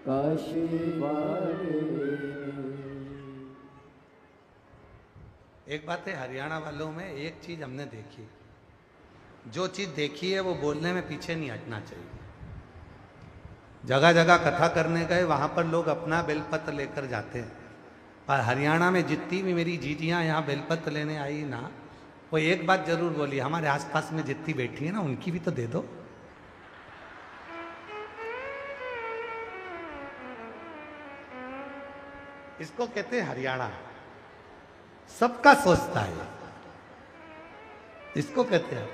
काशी वाले। एक बात है, हरियाणा वालों में एक चीज हमने देखी, जो चीज देखी है वो बोलने में पीछे नहीं हटना चाहिए। जगह जगह कथा करने गए, वहां पर लोग अपना बेलपत्र लेकर जाते हैं, पर हरियाणा में जितनी भी मेरी जीजियां यहाँ बेलपत्र लेने आई ना, वो एक बात जरूर बोली, हमारे आसपास में जितनी बैठी है ना उनकी भी तो दे दो। इसको कहते हैं हरियाणा, सबका सोचता है, इसको कहते हैं।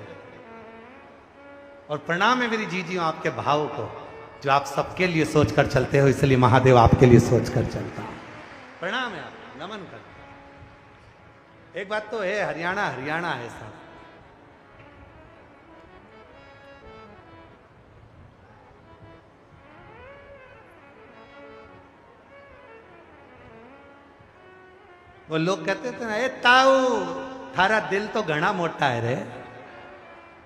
और प्रणाम है मेरी जीजियों आपके भाव को, जो आप सबके लिए सोचकर चलते हो, इसलिए महादेव आपके लिए सोचकर चलता हूं। प्रणाम है, आप नमन कर। एक बात तो है, हरियाणा हरियाणा है सब। वो लोग कहते थे ना, ए ताऊ थारा दिल तो घना मोटा है रे,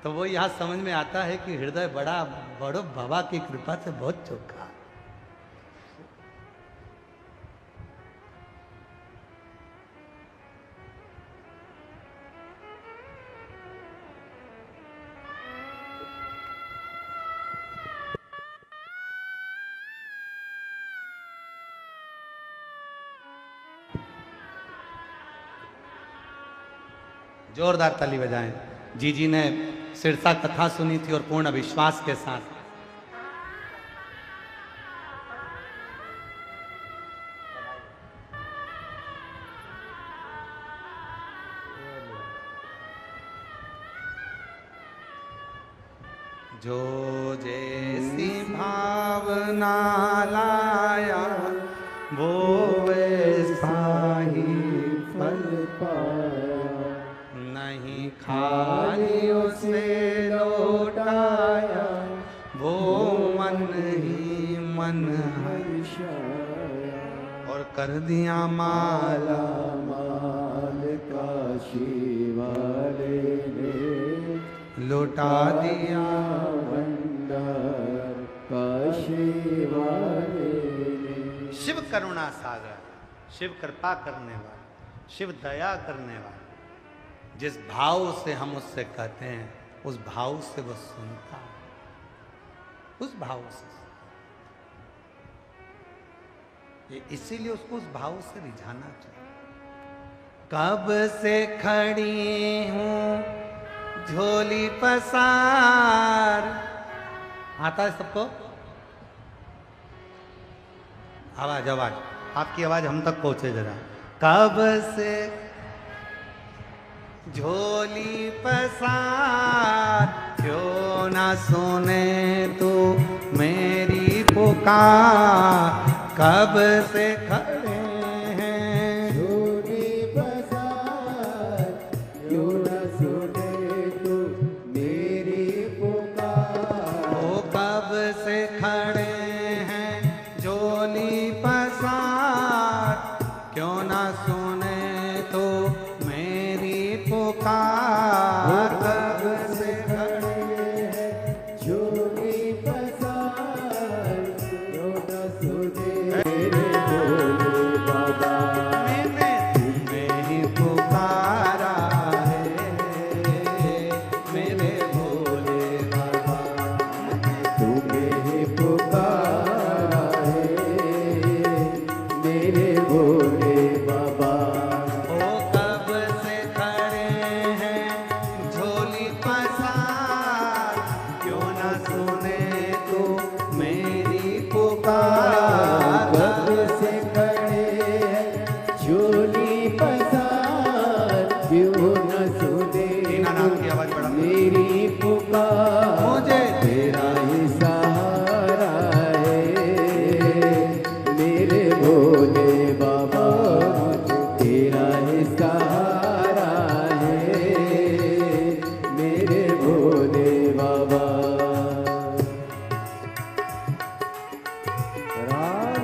तो वो यहां समझ में आता है कि हृदय बड़ा बड़ो बाबा की कृपा से बहुत चोखा। जोरदार ताली बजाएं। जीजी ने सिरसा कथा सुनी थी और पूर्ण विश्वास के साथ जो जैसी भावना लाया वो वैसा ही फल पाया, नहीं खाली उसे लौटाया वो मन ही मन हर्षाया और कर दिया माला माल काशी वाले ने लौटा दिया भंडार काशी वाले ने। शिव करुणा सागर, शिव कृपा करने वाला, शिव दया करने वाला, जिस भाव से हम उससे कहते हैं उस भाव से वो सुनता है, उस भाव से। ये इसीलिए उसको उस भाव से रिझाना चाहिए। कब से खड़ी हूं झोली पसार, आता है सबको? आवाज आवाज, आपकी आवाज हम तक पहुंचे जरा। कब से झोली पसार, क्यों ना सुने तू मेरी पुकार। कब से खड़े हैं झोली पसार, क्यों न सुने तू मेरी पुकार। ओ कब से खड़े हैं झोली पसार, क्यों ना सुने तो मेरी पुकार। कब से खड़े हैं झोली पसार, क्यों न सुने मेरे भोले बाबा। मैंने तुम्हें ही पुकारा है मेरे भोले बाबा। तुम्हें ही पुकारा है मेरे भोले बाबा। ओ कब से खड़े हैं झोली पसार, क्यों ना सुने तो मेरी पुकार। कब से खड़े हैं झोली पसार, क्यों न सुने टीना नाम की आवाज बढ़ा। मेरी पुकार। मुझे तेरा ही सहारा है मेरे भोले बाबा। तेरा ही सहारा है मेरे भोले बाबा। राम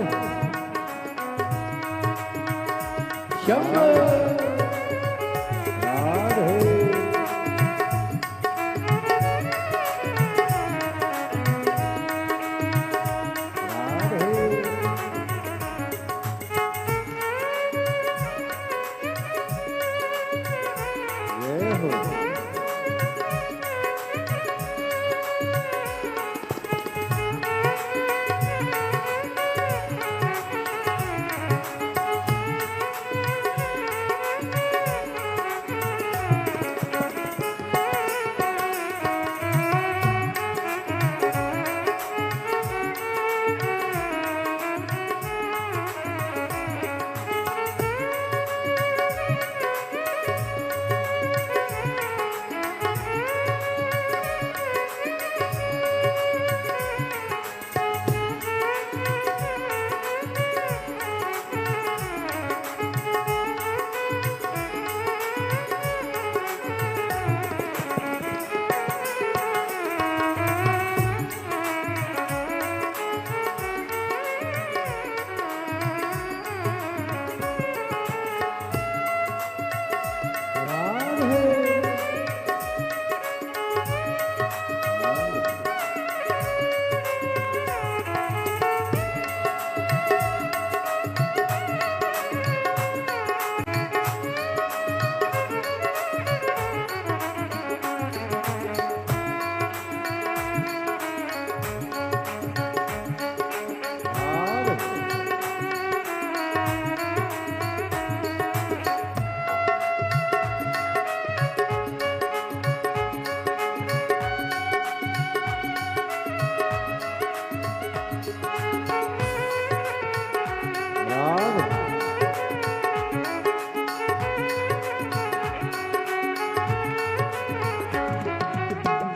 शंभो राधे।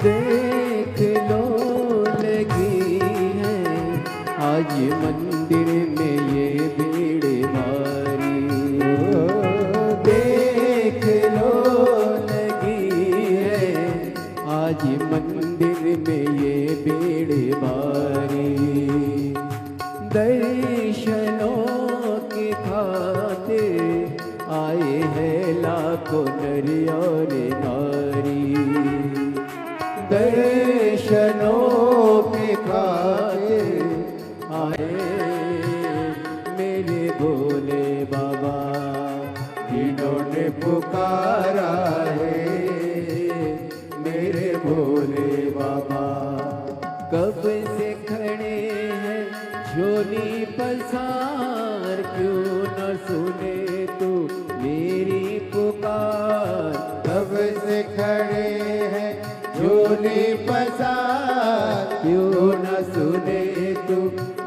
देख लो लगी है आज मंदिर में ये भीड़ भारी। देख लो लगी है आज मंदिर में ये भीड़ भारी। नारी। दर्शनों की खातिर आए हैं लाखों नर और नारी। दर्शनों की खातिर आए मेरे भोले बाबा, जिन्होंने पुकारा है मेरे भोले बाबा। कब से खड़े हैं झोली पसार, क्यों न सुने तू मेरी पुकार। कब से खड़े हैं झोली पसार, क्यों न सुने तू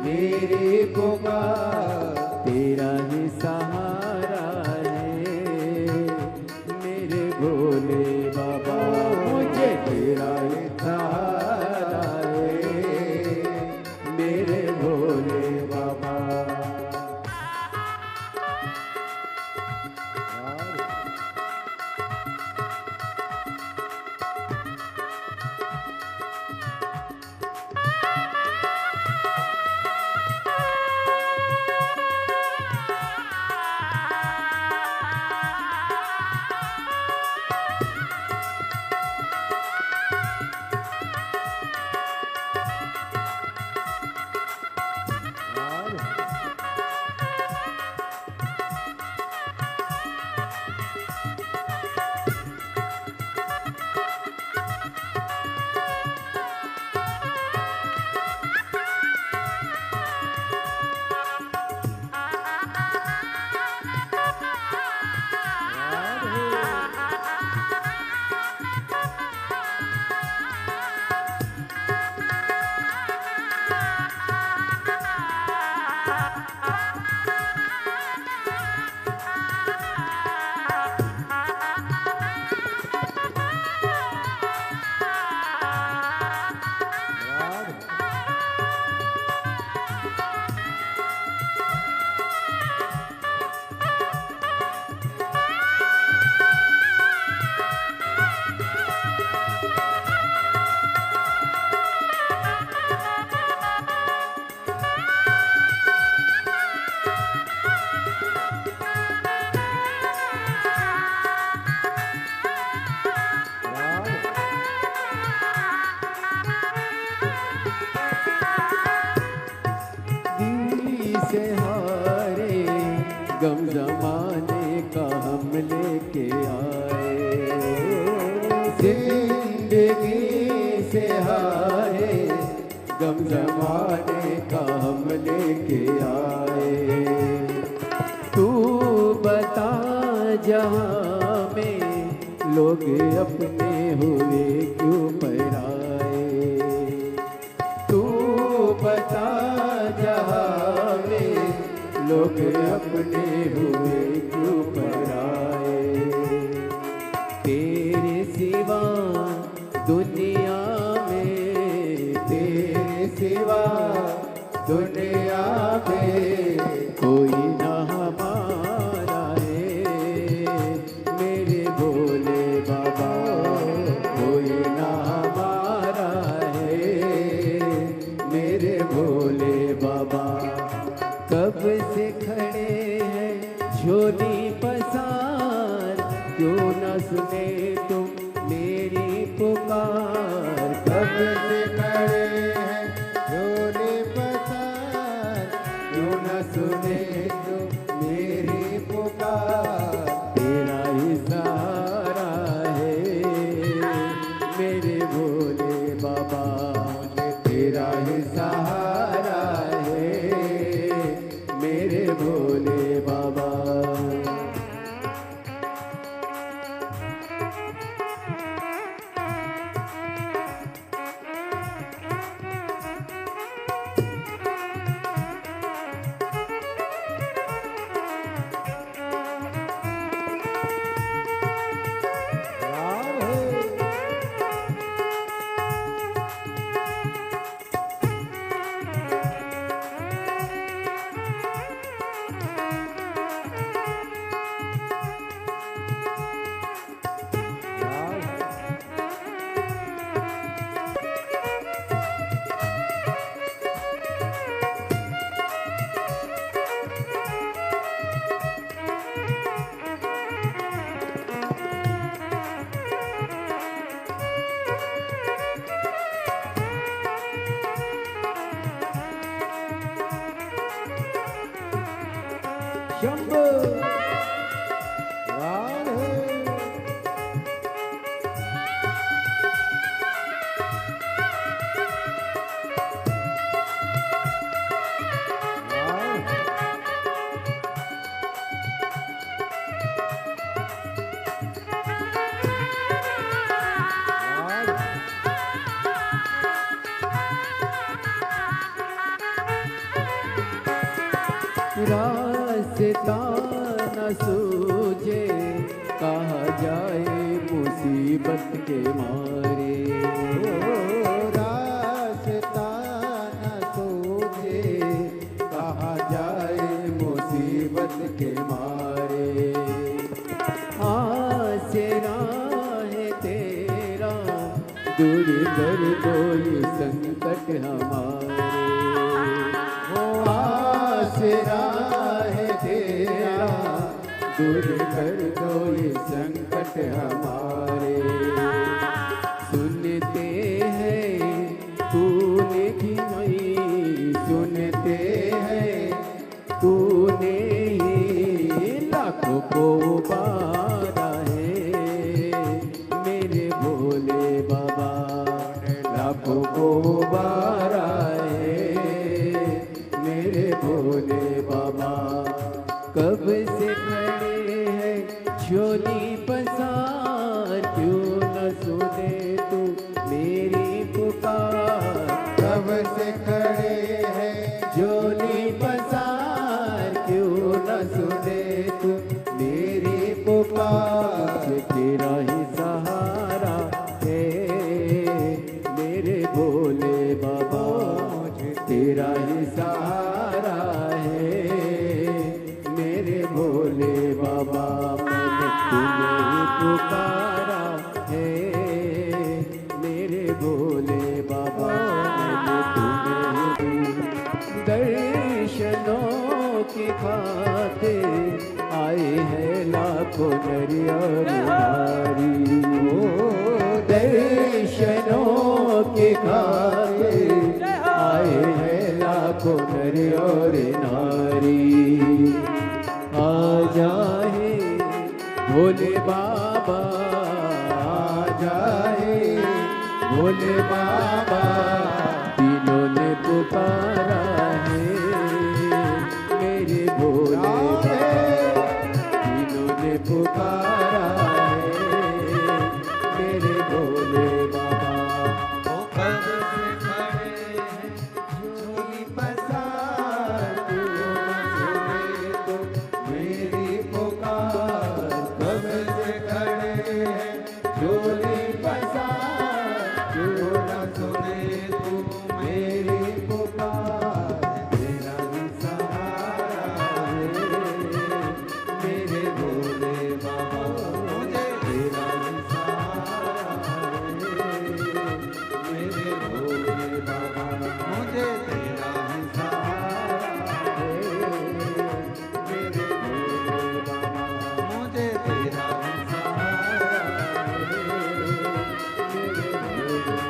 मेरी पुकार। तेरा ही सहारा है मेरे भोले बाबा, मुझे तेरा ही सहारा है मेरे भोले बाबा। से हारे गम जमाने का हम लेके आए। जिंदगी से हारे गम जमाने का हम लेके आए। तू बता जहाँ में लोग अपने हुए क्यों पराए। तू बता जहाँ में लोग अपने हुए क्यों पराए। तेरे सिवा दुनिया में, तेरे सिवा दुनिया में कोई ना हमारा है मेरे भोले बाबा, कोई ना हमारा है मेरे भोले बाबा। कब से खड़े हैं झोली पसार, क्यों न सुने तुम मेरी पुकार। कब से खड़े हैं झोली पसार, क्यों न सुने तुम मेरी पुकार। तेरा ही सहारा है मेरे भोले बाबा, मुझे तेरा ही सहारा है मेरे भोले बाबा। शंभो राधे रास्ता न सूझे कहा जाए मुसीबत के मारे रास्ता न सूझे कहा जाए मुसीबत के मारे आसरा है तेरा दूर कर दो ये संकट हमारे आसरा है तेरा दूर कर दो ये संकट हमारे सुनते हैं तूने की नहीं सुनते हैं तूने ही लाखों को उबारा है मेरे भोले बाबा लाखों को उबारा है मेरे भोले बाबा कब से खड़े हैं झोली पसार क्यों न सुने तू मेरी पुकार कब से खड़े हैं झोली पसार क्यों न सुने तू मेरी पुकार तेरा ही सहारा है मेरे भोले बाबा तेरा ही सहारा है मेरे भोले बाबा मैंने तुम्हें ही पुकारा है मेरे भोले बाबा मैंने तुम्हें ही दर्शनों की खातिर आए हैं लाखों नर और नारी दर्शनों की खातिर आए हैं लाखों नर और नारी आ जाए भोले बाबा आ जाए भोले बाबा तीनों ने पुकारा है मेरे भोले तीनों ने पुकारा है मेरे भोले बाबा वो कब से खड़े हैं झोली पसार क्यों न सुने तो मेरी पुकार कब से खड़े हैं झोली पसार क्यों न सुने तू मेरी पुकार तेरा ही सहारा है मेरे भोले बाबा मुझे तेरा ही सहारा है मेरे भोले बाबा मुझे तेरा ही सहारा है मेरे भोले बाबा मुझे तेरा ही सहारा है मेरे भोले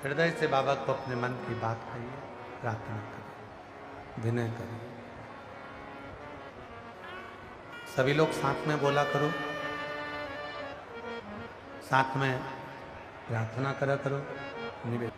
हृदय से बाबा को अपने मन की बात कहिए, प्रार्थना करिए, विनय करिए। सभी लोग साथ में बोला करो, साथ में प्रार्थना करा करो, निवेदन।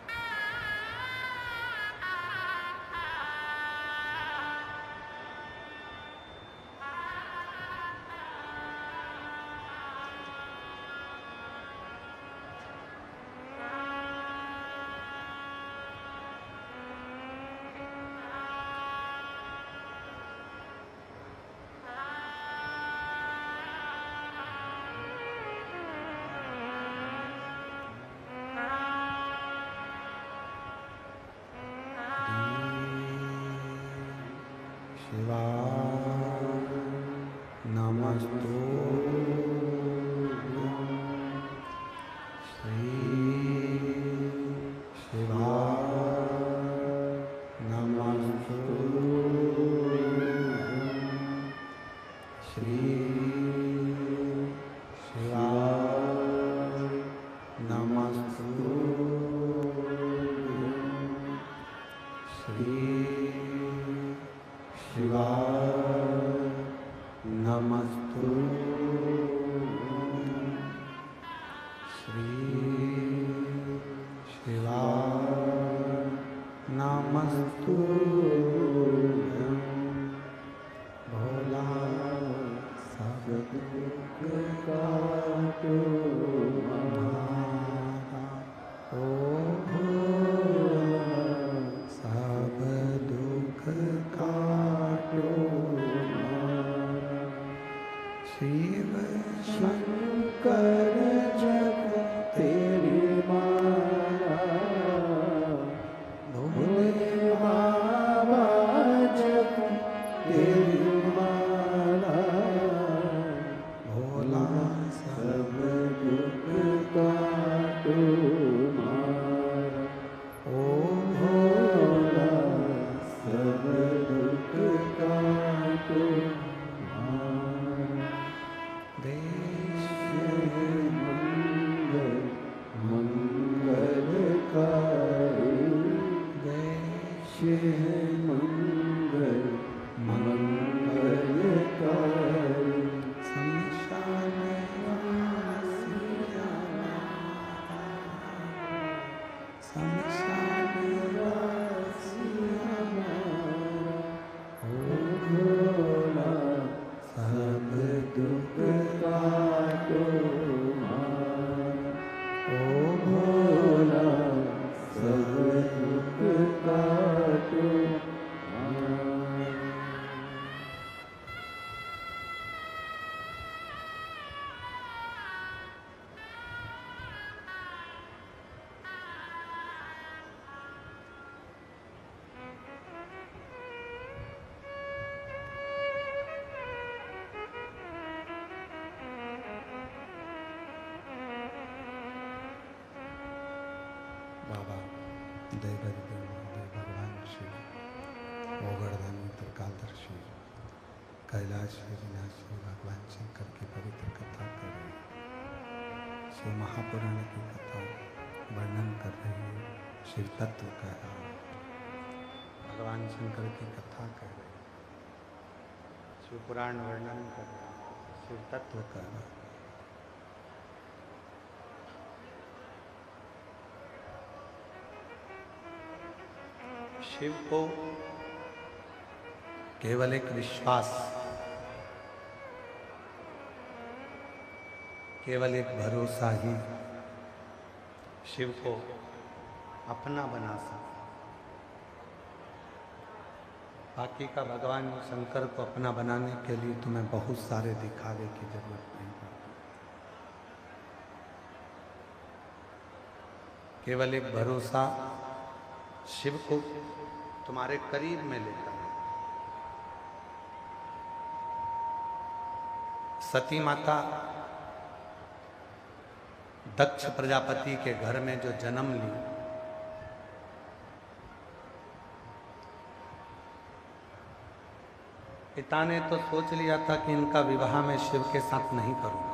शिवा नमस्तु श्री शिवा नमस्तु श्री शिवा नमस्तु श्री शिवा नमस्तुभ्यं भोला सब दुख काटो हमारा। ओ भोला सब दुख काटो हमारा। शिव शंकर जग तेरी माला, भोले बाबा जग तेरी माला, भोला सब दुख काटो हमारा। ओ भोला सब दुख काटो हमारा। देश मंगलकारी, देश मंगलकारी, शमशान वासिया हमारा, शमशान वासिया हमारा। ओ भोला सब दुख काटो हमारा। ओ भोला सब दुख काटो हमारा। बाबा देवदेव महादेव भगवान शिव ओगरदानी त्रिकालदर्शी कैलाश विनाशी भगवान शंकर की पवित्र कथा कर रहे हैं। शिव महापुराण की कथा वर्णन कर रही है, शिव तत्व कह रहा है, भगवान शंकर की कथा कह रहे हैं, शिव पुराण वर्णन कर रहे हैं, शिव तत्व कह रहा है। शिव को केवल एक विश्वास, केवल एक भरोसा ही शिव को अपना बना सकता। बाकी का भगवान शंकर को अपना बनाने के लिए तुम्हें बहुत सारे दिखावे की जरूरत नहीं पड़ती। केवल एक भरोसा शिव को तुम्हारे करीब में लेकर है। सती माता दक्ष प्रजापति के घर में जो जन्म ली, पिता ने तो सोच लिया था कि इनका विवाह मैं शिव के साथ नहीं करूंगा,